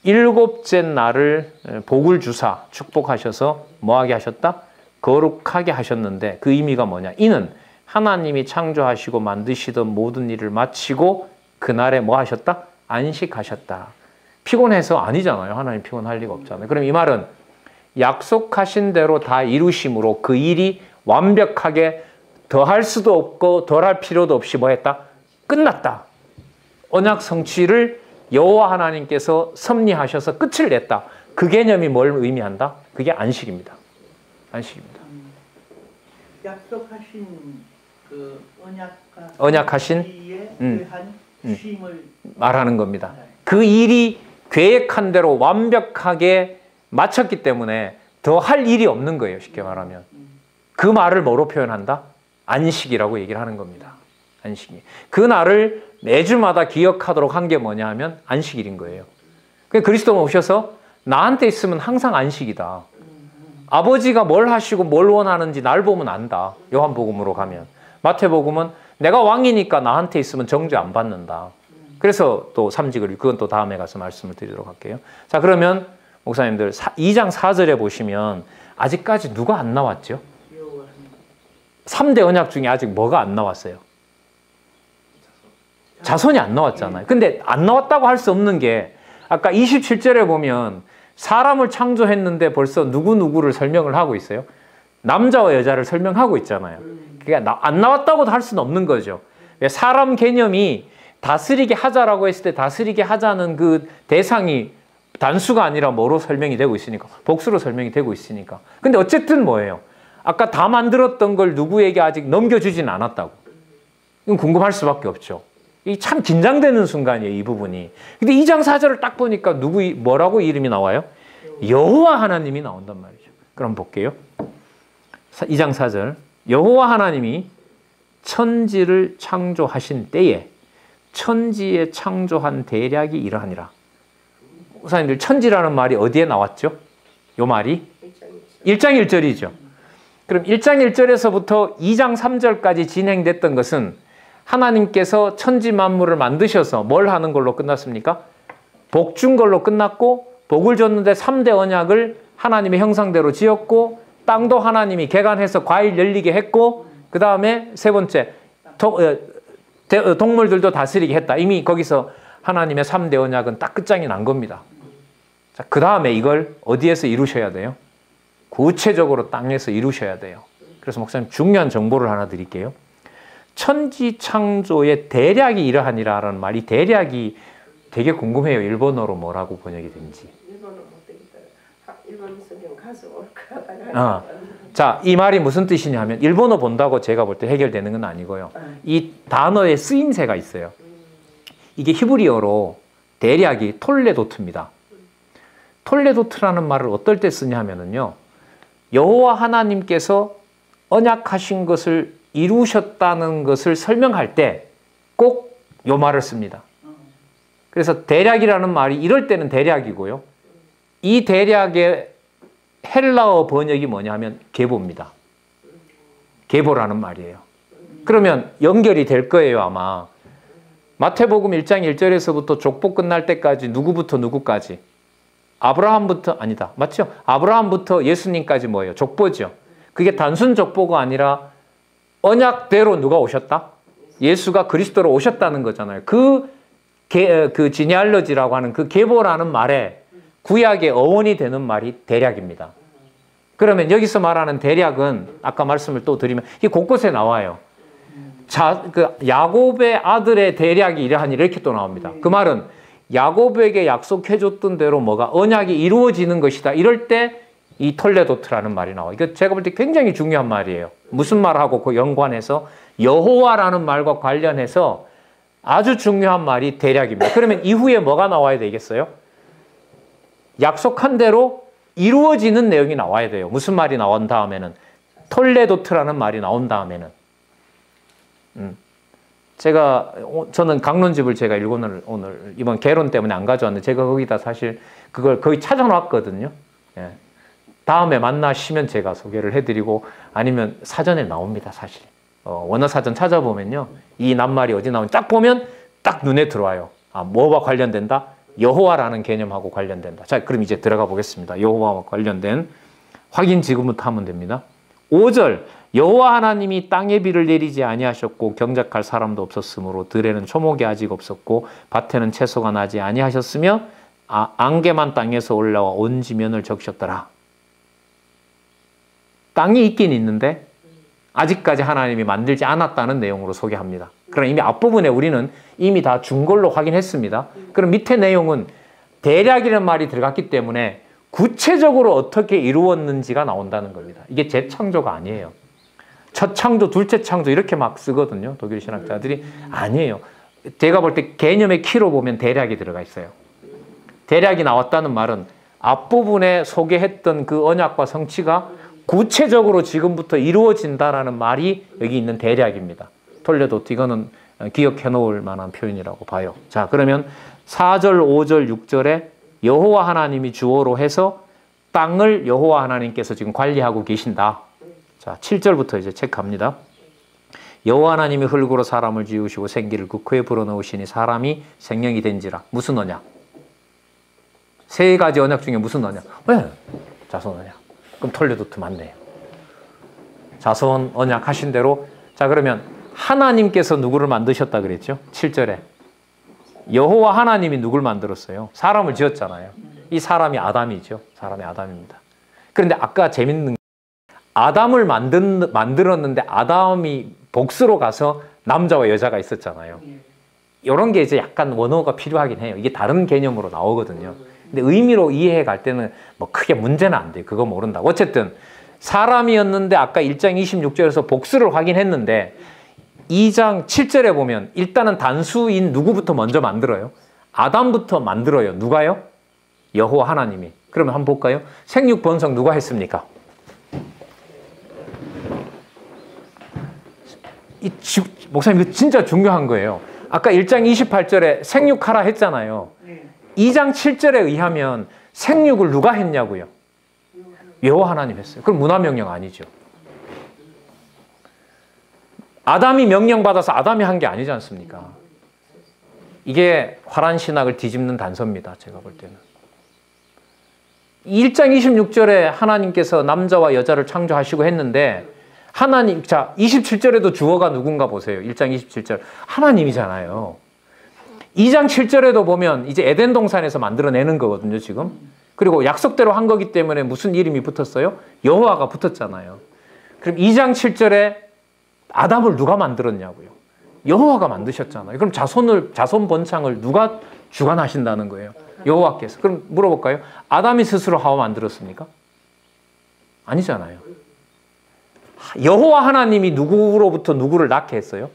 일곱째 날을 복을 주사 축복하셔서 뭐하게 하셨다? 거룩하게 하셨는데 그 의미가 뭐냐? 이는 하나님이 창조하시고 만드시던 모든 일을 마치고 그날에 뭐 하셨다? 안식하셨다. 피곤해서 아니잖아요. 하나님 피곤할 리가 없잖아요. 그럼 이 말은 약속하신 대로 다 이루심으로 그 일이 완벽하게 더할 수도 없고 덜할 필요도 없이 뭐 했다? 끝났다. 언약 성취를 여호와 하나님께서 섭리하셔서 끝을 냈다. 그 개념이 뭘 의미한다? 그게 안식입니다. 안식입니다. 약속하신 그 언약하신 대한 주심을 말하는 겁니다. 그 일이 계획한 대로 완벽하게 마쳤기 때문에 더 할 일이 없는 거예요. 쉽게 말하면. 그 말을 뭐로 표현한다? 안식이라고 얘기를 하는 겁니다. 안식이. 그 날을 매주마다 기억하도록 한 게 뭐냐 하면 안식일인 거예요. 그리스도가 오셔서 나한테 있으면 항상 안식이다. 아버지가 뭘 하시고 뭘 원하는지 날 보면 안다. 요한복음으로 가면. 마태복음은 내가 왕이니까 나한테 있으면 정죄 안 받는다. 그래서 또 삼직을, 그건 또 다음에 가서 말씀을 드리도록 할게요. 자, 그러면 목사님들 2장 4절에 보시면 아직까지 누가 안 나왔죠? 3대 언약 중에 아직 뭐가 안 나왔어요? 자손이 안 나왔잖아요. 근데 안 나왔다고 할 수 없는 게 아까 27절에 보면 사람을 창조했는데 벌써 누구누구를 설명을 하고 있어요. 남자와 여자를 설명하고 있잖아요. 그러니까 안 나왔다고도 할 수는 없는 거죠. 사람 개념이 다스리게 하자라고 했을 때 다스리게 하자는 그 대상이 단수가 아니라 뭐로 설명이 되고 있으니까, 복수로 설명이 되고 있으니까. 근데 어쨌든 뭐예요? 아까 다 만들었던 걸 누구에게 아직 넘겨주진 않았다고. 이건 궁금할 수밖에 없죠. 이 참 긴장되는 순간이에요, 이 부분이. 근데 2장 4절을 딱 보니까 뭐라고 이름이 나와요? 여호와 하나님이 나온단 말이죠. 그럼 볼게요. 2장 4절. 여호와 하나님이 천지를 창조하신 때에 천지에 창조한 대략이 이러하니라. 목사님들, 천지라는 말이 어디에 나왔죠? 요 말이 1장 1절이죠. 그럼 1장 1절에서부터 2장 3절까지 진행됐던 것은 하나님께서 천지 만물을 만드셔서 뭘 하는 걸로 끝났습니까? 복 준 걸로 끝났고, 복을 줬는데 3대 언약을 하나님의 형상대로 지었고, 땅도 하나님이 개간해서 과일 열리게 했고, 그 다음에 세 번째 동물들도 다스리게 했다. 이미 거기서 하나님의 3대 언약은 딱 끝장이 난 겁니다. 자, 그 다음에 이걸 어디에서 이루셔야 돼요? 구체적으로 땅에서 이루셔야 돼요. 그래서 목사님 중요한 정보를 하나 드릴게요. 천지 창조의 대략이 이러하니라라는 말이, 대략이 되게 궁금해요. 일본어로 뭐라고 번역이 된지. 일본어 못 되겠다. 일본 성경 가서 올까? 자, 이 말이 무슨 뜻이냐면 일본어 본다고 제가 볼 때 해결되는 건 아니고요. 이 단어의 쓰임새가 있어요. 이게 히브리어로 대략이 톨레도트입니다. 톨레도트라는 말을 어떨 때 쓰냐면요. 여호와 하나님께서 언약하신 것을 이루셨다는 것을 설명할 때 꼭 요 말을 씁니다. 그래서 대략이라는 말이 이럴 때는 대략이고요. 이 대략의 헬라어 번역이 뭐냐면 계보입니다. 계보라는 말이에요. 그러면 연결이 될 거예요, 아마. 마태복음 1장 1절에서부터 족보 끝날 때까지 누구부터 누구까지? 아브라함부터, 아니다. 맞죠? 아브라함부터 예수님까지 뭐예요? 족보죠. 그게 단순 족보가 아니라 언약대로 누가 오셨다? 예수가 그리스도로 오셨다는 거잖아요. 그 지니알러지라고 하는 그 계보라는 말에 구약의 어원이 되는 말이 대략입니다. 그러면 여기서 말하는 대략은 아까 말씀을 또 드리면 이 곳곳에 나와요. 야곱의 아들의 대략이 이러하니 이렇게 또 나옵니다. 그 말은 야곱에게 약속해줬던 대로 뭐가 언약이 이루어지는 것이다. 이럴 때 이 톨레도트라는 말이 나와요. 이거 제가 볼 때 굉장히 중요한 말이에요. 무슨 말하고 그 연관해서 여호와라는 말과 관련해서 아주 중요한 말이 대략입니다. 그러면 이후에 뭐가 나와야 되겠어요? 약속한 대로 이루어지는 내용이 나와야 돼요. 무슨 말이 나온 다음에는? 톨레도트라는 말이 나온 다음에는. 저는 강론집을 제가 오늘 이번 개론 때문에 안 가져왔는데 제가 거기다 사실 그걸 거의 찾아놨거든요. 예. 다음에 만나시면 제가 소개를 해드리고 아니면 사전에 나옵니다, 사실. 원어 사전 찾아보면요. 이 낱말이 어디 나오는지 딱 보면 딱 눈에 들어와요. 아, 뭐와 관련된다? 여호와라는 개념하고 관련된다. 자, 그럼 이제 들어가 보겠습니다. 여호와와 관련된 확인 지금부터 하면 됩니다. 5절 여호와 하나님이 땅에 비를 내리지 아니하셨고 경작할 사람도 없었으므로 들에는 초목이 아직 없었고 밭에는 채소가 나지 아니하셨으며 안개만 땅에서 올라와 온 지면을 적셨더라. 땅이 있긴 있는데 아직까지 하나님이 만들지 않았다는 내용으로 소개합니다. 그럼 이미 앞부분에 우리는 이미 다 준 걸로 확인했습니다. 그럼 밑에 내용은 대략이라는 말이 들어갔기 때문에 구체적으로 어떻게 이루었는지가 나온다는 겁니다. 이게 재창조가 아니에요. 첫 창조, 둘째 창조 이렇게 막 쓰거든요. 독일 신학자들이. 아니에요. 제가 볼 때 개념의 키로 보면 대략이 들어가 있어요. 대략이 나왔다는 말은 앞부분에 소개했던 그 언약과 성취가 구체적으로 지금부터 이루어진다라는 말이 여기 있는 대략입니다. 톨레도트 이거는 기억해 놓을 만한 표현이라고 봐요. 자, 그러면 4절, 5절, 6절에 여호와 하나님이 주어로 해서 땅을 여호와 하나님께서 지금 관리하고 계신다. 자, 7절부터 이제 체크합니다. 여호와 하나님이 흙으로 사람을 지으시고 생기를 그 코에 불어넣으시니 사람이 생명이 된지라. 무슨 언약? 세 가지 언약 중에 무슨 언약? 왜? 자손 언약. 그럼 톨레도트 맞네요. 자손 언약 하신 대로. 자, 그러면 하나님께서 누구를 만드셨다 그랬죠? 7절에 여호와 하나님이 누굴 만들었어요? 사람을 지었잖아요. 이 사람이 아담이죠. 사람이 아담입니다. 그런데 아까 재밌는 게 아담을 만들었는데 아담이 복수로 가서 남자와 여자가 있었잖아요. 이런 게 이제 약간 원어가 필요하긴 해요. 이게 다른 개념으로 나오거든요. 근데 의미로 이해해 갈 때는 뭐 크게 문제는 안 돼요. 그거 모른다고. 어쨌든 사람이었는데 아까 1장 26절에서 복수를 확인했는데 2장 7절에 보면 일단은 단수인 누구부터 먼저 만들어요? 아담부터 만들어요. 누가요? 여호와 하나님이. 그러면 한번 볼까요? 생육 번성 누가 했습니까? 목사님 이거 진짜 중요한 거예요. 아까 1장 28절에 생육하라 했잖아요. 2장 7절에 의하면 생육을 누가 했냐고요? 여호와 하나님 했어요. 그럼 문화명령 아니죠. 아담이 명령받아서 아담이 한 게 아니지 않습니까? 이게 화란 신학을 뒤집는 단서입니다. 제가 볼 때는. 1장 26절에 하나님께서 남자와 여자를 창조하시고 했는데 하나님, 자 27절에도 주어가 누군가 보세요. 1장 27절 하나님이잖아요. 2장 7절에도 보면 이제 에덴 동산에서 만들어내는 거거든요, 지금. 그리고 약속대로 한 거기 때문에 무슨 이름이 붙었어요? 여호와가 붙었잖아요. 그럼 2장 7절에 아담을 누가 만들었냐고요? 여호와가 만드셨잖아요. 그럼 자손 번창을 누가 주관하신다는 거예요? 여호와께서. 그럼 물어볼까요? 아담이 스스로 하와 만들었습니까? 아니잖아요. 여호와 하나님이 누구로부터 누구를 낳게 했어요?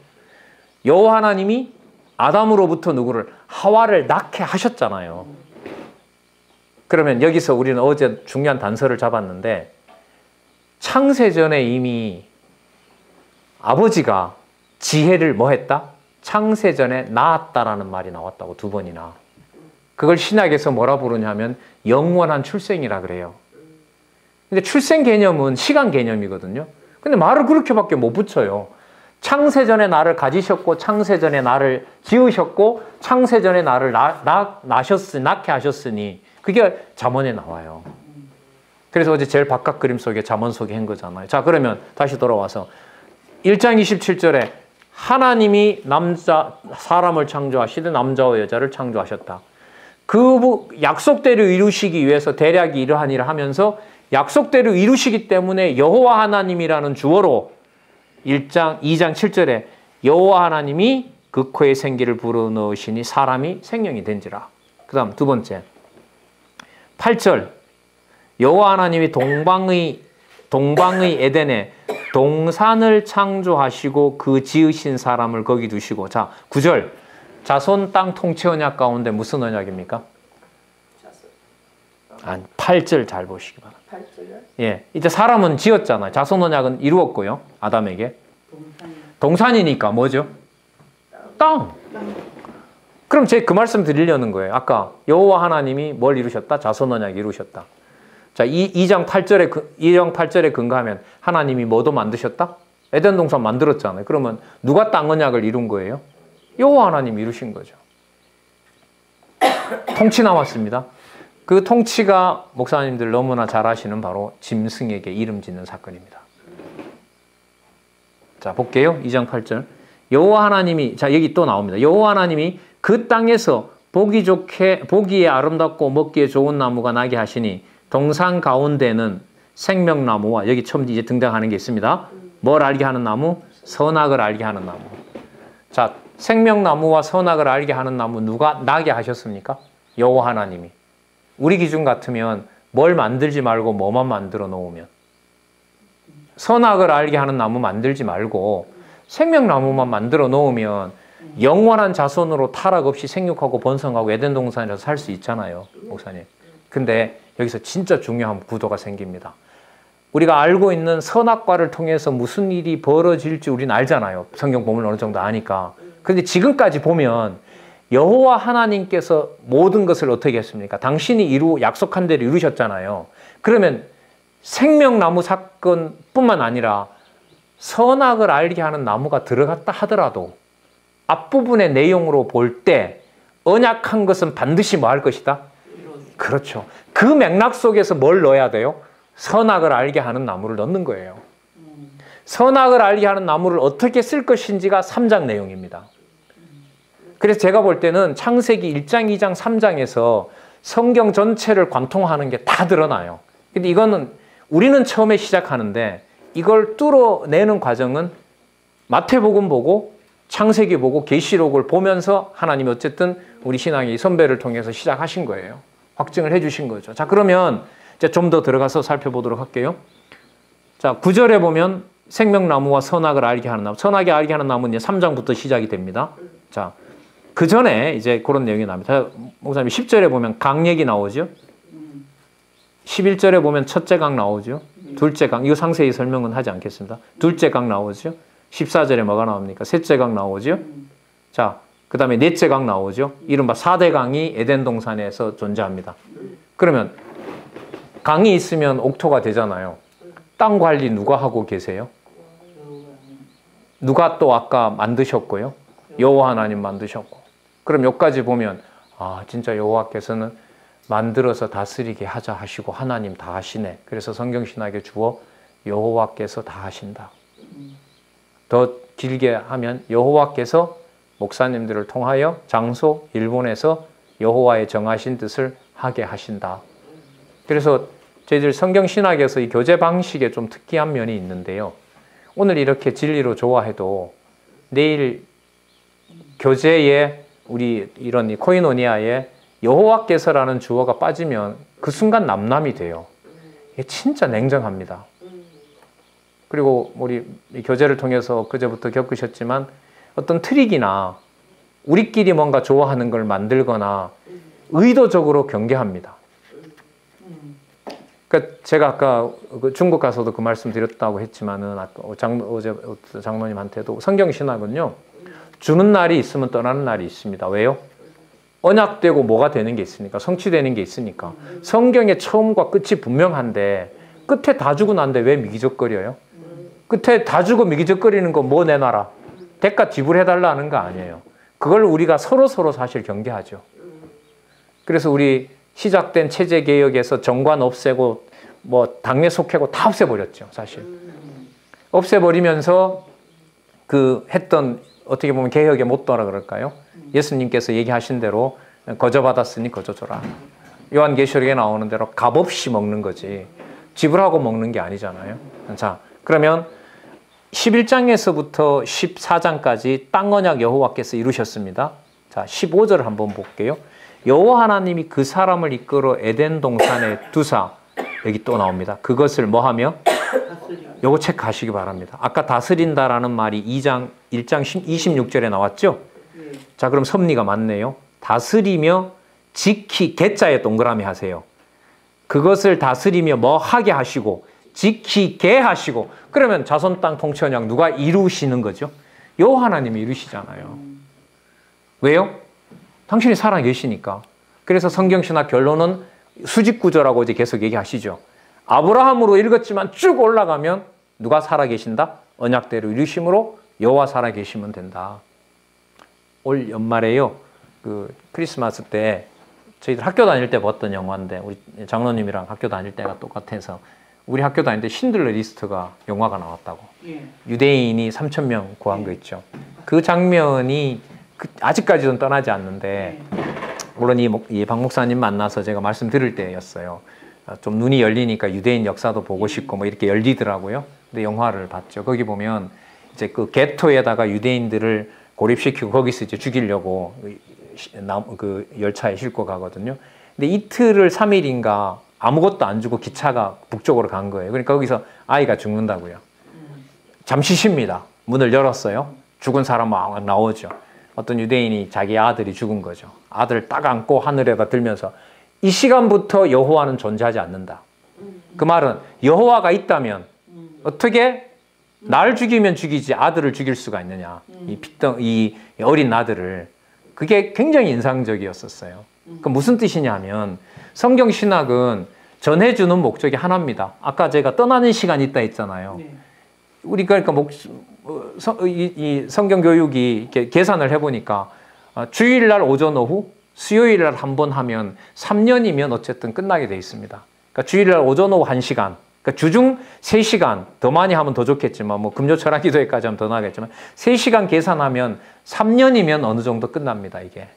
여호와 하나님이 아담으로부터 누구를 하와를 낳게 하셨잖아요. 그러면 여기서 우리는 어제 중요한 단서를 잡았는데 창세전에 이미 아버지가 지혜를 뭐 했다? 창세전에 낳았다라는 말이 나왔다고 2번이나. 그걸 신약에서 뭐라 부르냐면 영원한 출생이라 그래요. 근데 출생 개념은 시간 개념이거든요. 근데 말을 그렇게밖에 못 붙여요. 창세전에 나를 가지셨고 창세전에 나를 지으셨고 창세전에 나를 낳게 하셨으니 그게 잠언에 나와요. 그래서 어제 제일 바깥 그림 속에 잠언 소개한 거잖아요. 자, 그러면 다시 돌아와서 1장 27절에 하나님이 사람을 창조하시되 남자와 여자를 창조하셨다. 그 약속대로 이루시기 위해서 대략이 이러하니라 하면서 약속대로 이루시기 때문에 여호와 하나님이라는 주어로 2장 7절에 여호와 하나님이 그 코에 생기를 불어넣으시니 사람이 생명이 된지라. 그 다음 두 번째 8절 여호와 하나님이 동방의 에덴에 동산을 창조하시고 그 지으신 사람을 거기 두시고. 자 9절 자손 땅 통치 언약 가운데 무슨 언약입니까? 8절 잘 보시기 바랍니다. 8절요? 예, 이제 사람은 지었잖아요. 자손 언약은 이루었고요. 아담에게. 동산이니까 뭐죠? 땅. 그럼 제가 그 말씀 드리려는 거예요. 아까 여호와 하나님이 뭘 이루셨다? 자손 언약 이루셨다. 자, 2장 8절에 근거하면 하나님이 뭐도 만드셨다? 에덴 동산 만들었잖아요. 그러면 누가 땅 언약을 이룬 거예요? 여호와 하나님이 이루신 거죠. 통치 나왔습니다. 그 통치가 목사님들 너무나 잘 아시는 바로 짐승에게 이름 짓는 사건입니다. 자, 볼게요. 2장 8절. 여호와 하나님이, 자, 여기 또 나옵니다. 여호와 하나님이 그 땅에서 보기에 아름답고 먹기에 좋은 나무가 나게 하시니 동산 가운데는 생명나무와, 여기 처음 이제 등장하는 게 있습니다. 뭘 알게 하는 나무? 선악을 알게 하는 나무. 자, 생명나무와 선악을 알게 하는 나무 누가 나게 하셨습니까? 여호와 하나님이. 우리 기준 같으면 뭘 만들지 말고 뭐만 만들어 놓으면, 선악을 알게 하는 나무 만들지 말고 생명나무만 만들어 놓으면 영원한 자손으로 타락 없이 생육하고 번성하고 에덴 동산에서 살 수 있잖아요, 목사님. 근데 여기서 진짜 중요한 구도가 생깁니다. 우리가 알고 있는 선악과를 통해서 무슨 일이 벌어질지 우리는 알잖아요. 성경 본문을 어느 정도 아니까. 그런데 지금까지 보면 여호와 하나님께서 모든 것을 어떻게 했습니까? 당신이 약속한 대로 이루셨잖아요. 그러면 생명나무 사건뿐만 아니라 선악을 알게 하는 나무가 들어갔다 하더라도 앞부분의 내용으로 볼 때 언약한 것은 반드시 뭐 할 것이다? 그렇죠. 그 맥락 속에서 뭘 넣어야 돼요? 선악을 알게 하는 나무를 넣는 거예요. 선악을 알게 하는 나무를 어떻게 쓸 것인지가 3장 내용입니다. 그래서 제가 볼 때는 창세기 1장, 2장, 3장에서 성경 전체를 관통하는 게 다 드러나요. 근데 이거는 우리는 처음에 시작하는데 이걸 뚫어내는 과정은 마태복음 보고 창세기 보고 계시록을 보면서 하나님이 어쨌든 우리 신앙의 선배를 통해서 시작하신 거예요. 확증을 해주신 거죠. 자, 그러면 이제 좀 더 들어가서 살펴보도록 할게요. 자, 9절에 보면 생명나무와 선악을 알게 하는 나무. 선악을 알게 하는 나무는 이제 3장부터 시작이 됩니다. 자, 그 전에 이제 그런 내용이 나옵니다. 목사님 10절에 보면 강 얘기 나오죠. 11절에 보면 첫째 강 나오죠. 둘째 강, 이거 상세히 설명은 하지 않겠습니다. 둘째 강 나오죠. 14절에 뭐가 나옵니까? 셋째 강 나오죠. 자, 그 다음에 넷째 강 나오죠. 이른바 4대 강이 에덴 동산에서 존재합니다. 그러면 강이 있으면 옥토가 되잖아요. 땅 관리 누가 하고 계세요? 누가 또 아까 만드셨고요? 여호와 하나님 만드셨고. 그럼 여기까지 보면 아, 진짜 여호와께서는 만들어서 다스리게 하자 하시고 하나님 다 하시네. 그래서 성경신학에 주어 여호와께서 다 하신다. 더 길게 하면 여호와께서 목사님들을 통하여 장소 일본에서 여호와의 정하신 뜻을 하게 하신다. 그래서 저희들 성경신학에서 이 교제 방식에 좀 특이한 면이 있는데요. 오늘 이렇게 진리로 좋아해도 내일 교제에 우리 이런 코이노니아에 여호와께서라는 주어가 빠지면 그 순간 남남이 돼요. 이게 진짜 냉정합니다. 그리고 우리 교제를 통해서 그제부터 겪으셨지만 어떤 트릭이나 우리끼리 뭔가 좋아하는 걸 만들거나 의도적으로 경계합니다. 그러니까 제가 아까 중국 가서도 그 말씀 드렸다고 했지만은 어제 장로님한테도 성경신학은요, 주는 날이 있으면 떠나는 날이 있습니다. 왜요? 언약되고 뭐가 되는 게 있으니까, 성취되는 게 있으니까. 성경의 처음과 끝이 분명한데 끝에 다 주고 난데 왜 미기적거려요? 끝에 다 주고 미기적거리는 거 뭐 내놔라, 대가 지불해달라는 거 아니에요. 그걸 우리가 서로 사실 경계하죠. 그래서 우리 시작된 체제개혁에서 정관 없애고 뭐 당내 속회고 다 없애버렸죠, 사실. 없애버리면서 그 했던 어떻게 보면 개혁의 모토라 그럴까요? 예수님께서 얘기하신 대로 거저받았으니 거저줘라. 요한계시록에 나오는 대로 값없이 먹는 거지 지불하고 먹는 게 아니잖아요. 자, 그러면 11장에서부터 14장까지 땅 언약 여호와께서 이루셨습니다. 자, 15절을 한번 볼게요. 여호와 하나님이 그 사람을 이끌어 에덴 동산에 두사, 여기 또 나옵니다. 그것을 뭐하며? 요거 체크하시기 바랍니다. 아까 다스린다라는 말이 1장 26절에 나왔죠? 자, 그럼 섭리가 맞네요. 다스리며 개자에 동그라미 하세요. 그것을 다스리며 뭐 하게 하시고 지키게 하시고, 그러면 자손 땅 통치 언약 누가 이루시는 거죠? 여호와 하나님이 이루시잖아요. 왜요? 당신이 살아 계시니까. 그래서 성경신학 결론은 수직구조라고 이제 계속 얘기하시죠. 아브라함으로 읽었지만 쭉 올라가면 누가 살아 계신다? 언약대로 이루심으로 여호와 살아 계시면 된다. 올 연말에요, 그 크리스마스 때 저희들 학교 다닐 때 봤던 영화인데, 우리 장로님이랑 학교 다닐 때가 똑같아서 우리 학교 다닐 때 신들러 리스트가 영화가 나왔다고. 유대인이 3,000명 구한 거 있죠. 그 장면이 아직까지는 떠나지 않는데, 물론 이 박 목사님 만나서 제가 말씀 들을 때였어요. 좀 눈이 열리니까 유대인 역사도 보고 싶고 뭐 이렇게 열리더라고요. 근데 영화를 봤죠. 거기 보면 이제 그 게토에다가 유대인들을 고립시키고 거기서 이제 죽이려고 그 열차에 싣고 가거든요. 근데 이틀을 3일인가 아무것도 안 주고 기차가 북쪽으로 간 거예요. 그러니까 거기서 아이가 죽는다고요. 잠시 쉽니다. 문을 열었어요. 죽은 사람 막 나오죠. 어떤 유대인이 자기 아들이 죽은 거죠. 아들을 딱 안고 하늘에다 들면서 이 시간부터 여호와는 존재하지 않는다. 그 말은 여호와가 있다면 어떻게 날 죽이면 죽이지 아들을 죽일 수가 있느냐. 이 어린 아들을. 그게 굉장히 인상적이었었어요. 그 무슨 뜻이냐면 성경 신학은 전해주는 목적이 하나입니다. 아까 제가 떠나는 시간이 있다 했잖아요. 우리가 그러니까 이 성경 교육이 이렇게 계산을 해보니까 주일날 오전 오후, 수요일날 한 번 하면 3년이면 어쨌든 끝나게 돼 있습니다. 그러니까 주일날 오전 오후 1시간, 그러니까 주중 3시간, 더 많이 하면 더 좋겠지만 뭐 금요 철학 기도회까지 하면 더 나겠지만 3시간 계산하면 3년이면 어느 정도 끝납니다. 이게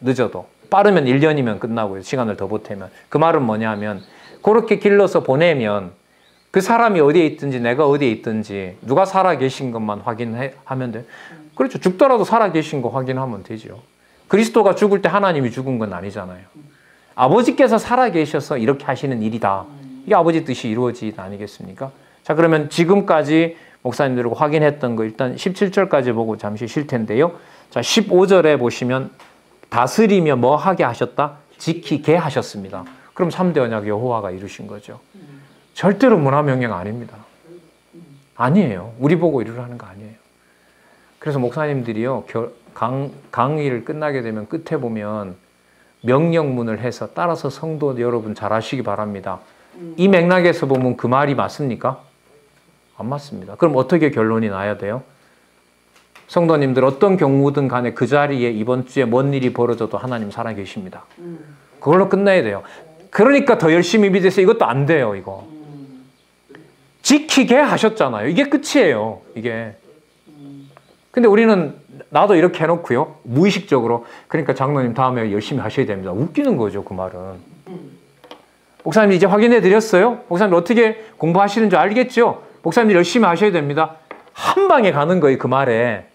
늦어도. 빠르면 1년이면 끝나고요. 시간을 더 보태면. 그 말은 뭐냐면 그렇게 길러서 보내면 그 사람이 어디에 있든지 내가 어디에 있든지 누가 살아 계신 것만 확인하면 돼요. 그렇죠. 죽더라도 살아 계신 거 확인하면 되죠. 그리스도가 죽을 때 하나님이 죽은 건 아니잖아요. 아버지께서 살아 계셔서 이렇게 하시는 일이다. 이게 아버지 뜻이 이루어지지 아니겠습니까? 자, 그러면 지금까지 목사님들과 확인했던 거 일단 17절까지 보고 잠시 쉴 텐데요. 자, 15절에 보시면 다스리며 뭐 하게 하셨다? 지키게 하셨습니다. 그럼 3대 언약 여호와가 이루신 거죠. 절대로 문화명령 아닙니다. 아니에요. 우리 보고 이루라는 거 아니에요. 그래서 목사님들이요, 강의를 끝나게 되면 끝에 보면 명령문을 해서 따라서 성도 여러분 잘 하시기 바랍니다. 이 맥락에서 보면 그 말이 맞습니까? 안 맞습니다. 그럼 어떻게 결론이 나야 돼요? 성도님들 어떤 경우든 간에 그 자리에 이번 주에 뭔 일이 벌어져도 하나님 살아계십니다. 그걸로 끝내야 돼요. 그러니까 더 열심히 믿어서 이것도 안 돼요. 이거 지키게 하셨잖아요. 이게 끝이에요. 이게. 근데 우리는 나도 이렇게 해놓고요, 무의식적으로 그러니까 장로님 다음에 열심히 하셔야 됩니다. 웃기는 거죠. 그 말은. 목사님 이제 확인해 드렸어요? 목사님 어떻게 공부하시는 줄 알겠죠? 목사님 열심히 하셔야 됩니다. 한 방에 가는 거예요. 그 말에.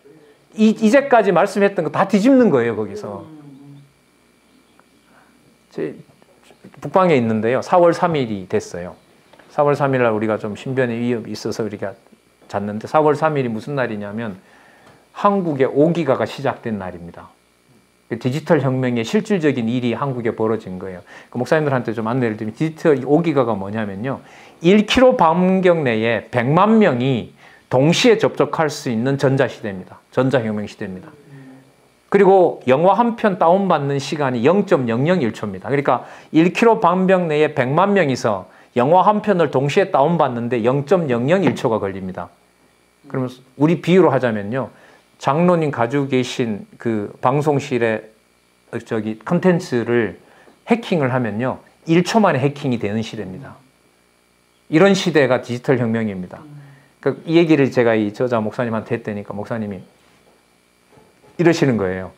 이제까지 말씀했던 거 다 뒤집는 거예요. 거기서. 북방에 있는데요. 4월 3일이 됐어요. 4월 3일 날 우리가 좀 신변의 위협이 있어서 우리가 잤는데 4월 3일이 무슨 날이냐면 한국의 5기가가 시작된 날입니다. 디지털 혁명의 실질적인 일이 한국에 벌어진 거예요. 그 목사님들한테 좀 안내를 드리면 디지털 5기가가 뭐냐면요. 1km 반경 내에 100만 명이 동시에 접촉할 수 있는 전자시대입니다. 전자혁명 시대입니다. 그리고 영화 한 편 다운받는 시간이 0.001초입니다. 그러니까 1km 반경 내에 100만 명이서 영화 한 편을 동시에 다운받는데 0.001초가 걸립니다. 그러면 우리 비유로 하자면요. 장로님 가지고 계신 그 방송실에 컨텐츠를 해킹을 하면요. 1초 만에 해킹이 되는 시대입니다. 이런 시대가 디지털 혁명입니다. 그러니까 이 얘기를 제가 이 저자 목사님한테 했다니까 목사님이 이러시는 거예요.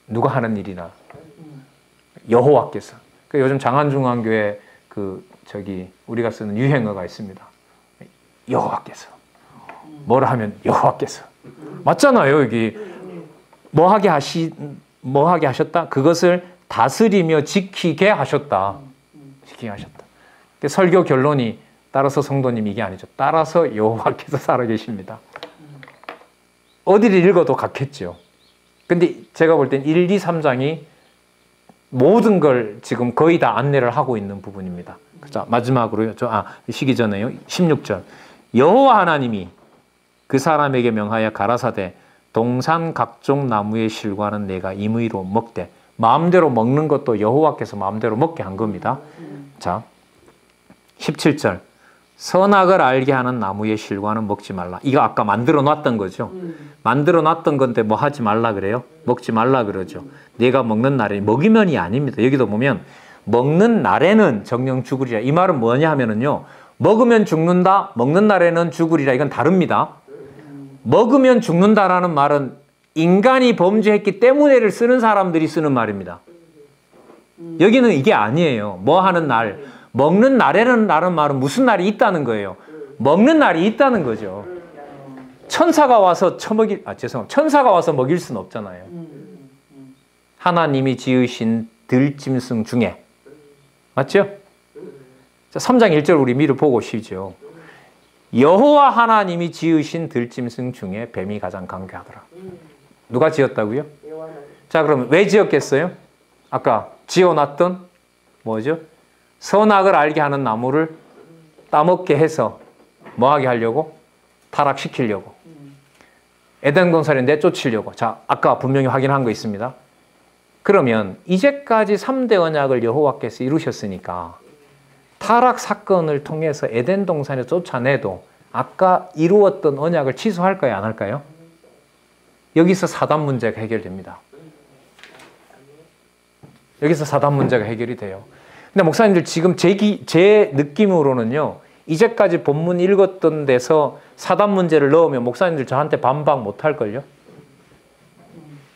누가 하는 일이나 여호와께서. 그러니까 요즘 장안중앙교회 우리가 쓰는 유행어가 있습니다. 여호와께서. 뭐라 하면 여호와께서. 맞잖아요. 여기 뭐 하게 하셨다? 그것을 다스리며 지키게 하셨다. 지키게 하셨다. 설교 결론이 따라서 성도님 이게 아니죠. 따라서 여호와께서 살아계십니다. 어디를 읽어도 같겠죠. 근데 제가 볼 땐 1, 2, 3장이 모든 걸 지금 거의 다 안내를 하고 있는 부분입니다. 자, 마지막으로요. 쉬기 전에요. 16절. 여호와 하나님이 그 사람에게 명하여 가라사대 동산 각종 나무의 실과는 내가 임의로 먹되. 마음대로 먹는 것도 여호와께서 마음대로 먹게 한 겁니다. 자, 17절. 선악을 알게 하는 나무의 실과는 먹지 말라. 이거 아까 만들어 놨던 거죠. 만들어 놨던 건데 뭐 하지 말라 그래요? 먹지 말라 그러죠. 내가 먹는 날에 먹이면이 아닙니다. 여기도 보면 먹는 날에는 정령 죽으리라. 이 말은 뭐냐 하면은요. 먹으면 죽는다. 먹는 날에는 죽으리라. 이건 다릅니다. 먹으면 죽는다라는 말은 인간이 범죄했기 때문에를 쓰는 사람들이 쓰는 말입니다. 여기는 이게 아니에요. 뭐 하는 날. 먹는 날에는 라는 말은 무슨 날이 있다는 거예요. 먹는 날이 있다는 거죠. 천사가 와서 천사가 와서 먹일 수는 없잖아요. 하나님이 지으신 들짐승 중에. 맞죠? 자, 3장 1절 우리 미리 보고 쉬죠. 여호와 하나님이 지으신 들짐승 중에 뱀이 가장 강교하더라. 누가 지었다고요? 자, 그러면 왜 지었겠어요? 아까 지어놨던 뭐죠? 선악을 알게 하는 나무를 따먹게 해서 뭐하게 하려고? 타락시키려고. 에덴 동산에 내쫓으려고. 자, 아까 분명히 확인한 거 있습니다. 그러면 이제까지 3대 언약을 여호와께서 이루셨으니까 타락 사건을 통해서 에덴 동산에 쫓아내도 아까 이루었던 언약을 취소할까요? 안 할까요? 여기서 사단 문제가 해결됩니다. 여기서 사단 문제가 해결이 돼요. 근데 목사님들 지금 제 느낌으로는요. 이제까지 본문 읽었던 데서 사단 문제를 넣으면 목사님들 저한테 반박 못할걸요?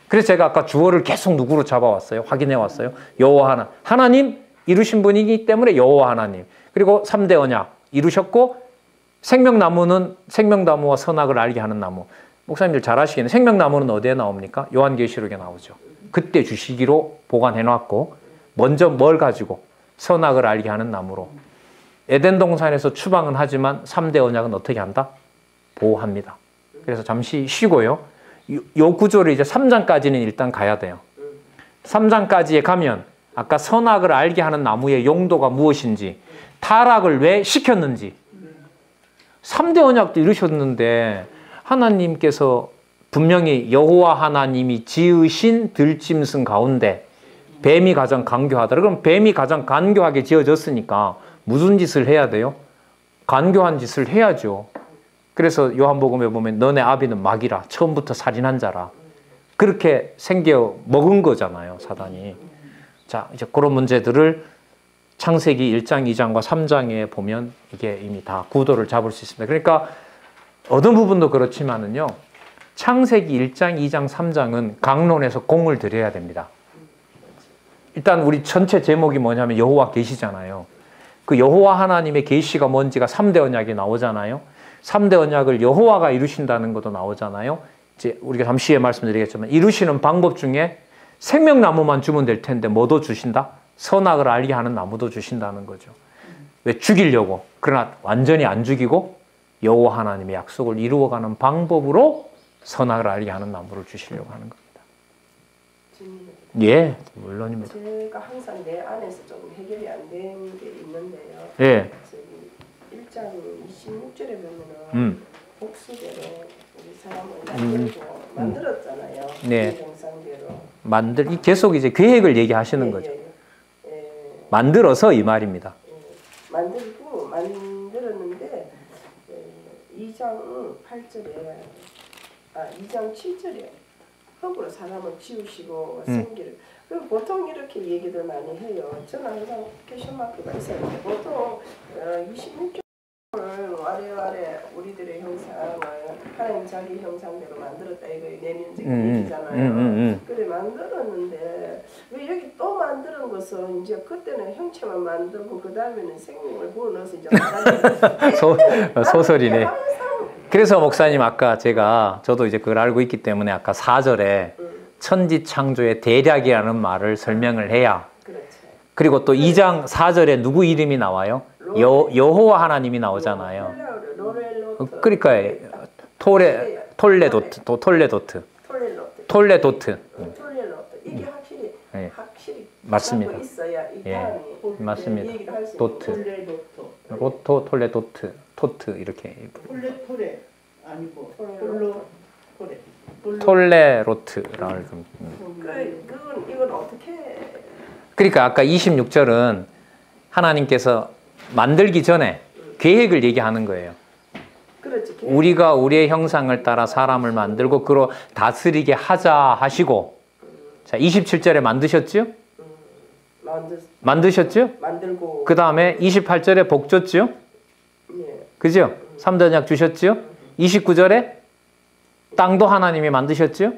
그래서 제가 아까 주어를 계속 누구로 잡아왔어요? 확인해 왔어요. 여호와 하나님 이루신 분이기 때문에 여호와 하나님. 그리고 3대 언약 이루셨고 생명나무는 생명나무와 선악을 알게 하는 나무. 목사님들 잘 아시겠네요. 생명나무는 어디에 나옵니까? 요한계시록에 나오죠. 그때 주시기로 보관해 놨고 먼저 뭘 가지고? 선악을 알게 하는 나무로. 에덴 동산에서 추방은 하지만 3대 언약은 어떻게 한다? 보호합니다. 그래서 잠시 쉬고요. 요 구조를 이제 3장까지는 일단 가야 돼요. 3장까지에 가면 아까 선악을 알게 하는 나무의 용도가 무엇인지, 타락을 왜 시켰는지. 3대 언약도 이루셨는데 하나님께서 분명히 여호와 하나님이 지으신 들짐승 가운데 뱀이 가장 간교하더라. 그럼 뱀이 가장 간교하게 지어졌으니까 무슨 짓을 해야 돼요? 간교한 짓을 해야죠. 그래서 요한복음에 보면 너네 아비는 마귀라. 처음부터 살인한 자라. 그렇게 생겨 먹은 거잖아요, 사단이. 자, 이제 그런 문제들을 창세기 1장, 2장과 3장에 보면 이게 이미 다 구도를 잡을 수 있습니다. 그러니까 어떤 부분도 그렇지만은요. 창세기 1장, 2장, 3장은 강론에서 공을 들여야 됩니다. 일단 우리 전체 제목이 뭐냐면 여호와 계시잖아요. 그 여호와 하나님의 계시가 뭔지가 3대 언약이 나오잖아요. 3대 언약을 여호와가 이루신다는 것도 나오잖아요. 이제 우리가 잠시 후에 말씀드리겠지만 이루시는 방법 중에 생명나무만 주면 될 텐데 뭐도 주신다? 선악을 알게 하는 나무도 주신다는 거죠. 왜? 죽이려고. 그러나 완전히 안 죽이고 여호와 하나님의 약속을 이루어가는 방법으로 선악을 알게 하는 나무를 주시려고 하는 겁니다. 예, 물론입니다. 제가 항상 내 안에서 좀 해결이 안 된 게 있는데요. 예. 1장 26절에 보면은 복수대로 우리 사람을 만들었잖아요. 네. 정상대로. 계속 이제 계획을 얘기하시는 거죠. 만들어서 이 말입니다. 만들었는데 2장 8절에 2장 7절에 흙으로 사람을 지우시고 생기를. 보통 이렇게 얘기들 많이 해요. 저는 항상 퀘션 마크가 있었는데 보통 26절을 와래와래 우리들의 형상을 하나님 자기 형상대로 만들었다 이거 내면적인 얘기잖아요. 그래 만들었는데 왜 여기 또 만드는 것은 이제 그때는 형체만 만들고 그 다음에는 생명을 부어넣어서 이제 소설이네. 항상 그래서 목사님 아까 저도 이제 그걸 알고 있기 때문에 아까 4절에 천지창조의 대략이라는 말을 설명을 해야 그렇지. 그리고 또 2장 4절에 누구 이름이 나와요? 여호와 하나님이 나오잖아요. 그러니까 톨레도트 이게 확실히 네. 확실히 맞습니다. 있어야 이 예. 사람이 맞습니다. 얘기를 할수 도트. 로토 톨레도트 토트 이렇게 톨레 아니고 톨레로트라는 그건 이건 어떻게 그러니까 아까 26절은 하나님께서 만들기 전에 계획을 얘기하는 거예요. 그렇지. 우리가 우리의 형상을 따라 사람을 만들고 그로 다스리게 하자 하시고 자 27절에 만드셨죠? 만드셨죠? 만들고 그 다음에 28절에 복 줬죠? 예. 그죠? 3대 언약 주셨죠? 29절에 땅도 하나님이 만드셨죠?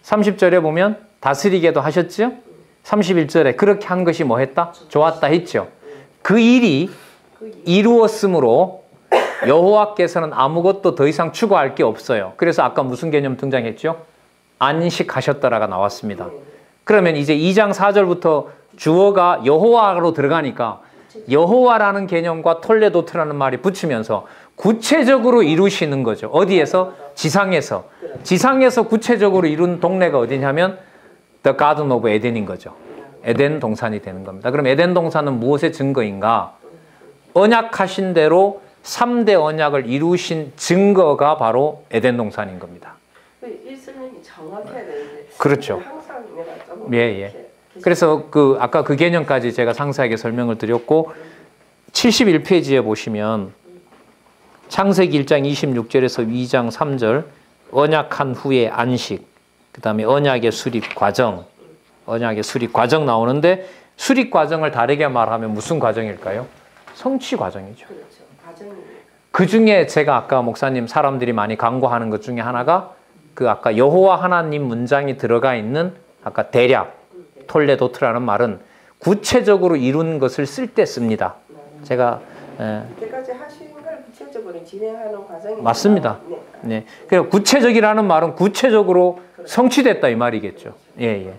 30절에 보면 다스리게도 하셨죠? 31절에 그렇게 한 것이 뭐 했다? 좋았다 했죠. 그 일이 이루었으므로 여호와께서는 아무것도 더 이상 추구할 게 없어요. 그래서 아까 무슨 개념 등장했죠? 안식하셨더라가 나왔습니다. 그러면 이제 2장 4절부터 주어가 여호와로 들어가니까 여호와라는 개념과 톨레도트라는 말이 붙으면서 구체적으로 이루시는 거죠. 어디에서? 지상에서. 지상에서 구체적으로 이룬 동네가 어디냐면 The Garden of Eden인 거죠. 에덴 동산이 되는 겁니다. 그럼 에덴 동산은 무엇의 증거인가? 언약하신 대로 3대 언약을 이루신 증거가 바로 에덴 동산인 겁니다. 이 설명이 정확해야 되는데 그렇죠. 항상 내가 좀 예. 그래서 아까 그 개념까지 제가 상세하게 설명을 드렸고 71페이지에 보시면 창세기 1장 26절에서 2장 3절 언약한 후에 안식 그 다음에 언약의 수립 과정 나오는데 수립 과정을 다르게 말하면 무슨 과정일까요? 성취 과정이죠. 그렇죠. 과정이 그 중에 제가 아까 목사님 사람들이 많이 간구하는 것 중에 하나가 그 아까 여호와 하나님 문장이 들어가 있는 아까 대략 톨레도트라는 말은 구체적으로 이룬 것을 쓸 때 씁니다. 제가 그때까지 하신 걸 구체적으로 진행하는 과정이 맞습니다. 네. 그러니까 구체적이라는 말은 구체적으로 성취됐다 이 말이겠죠. 예.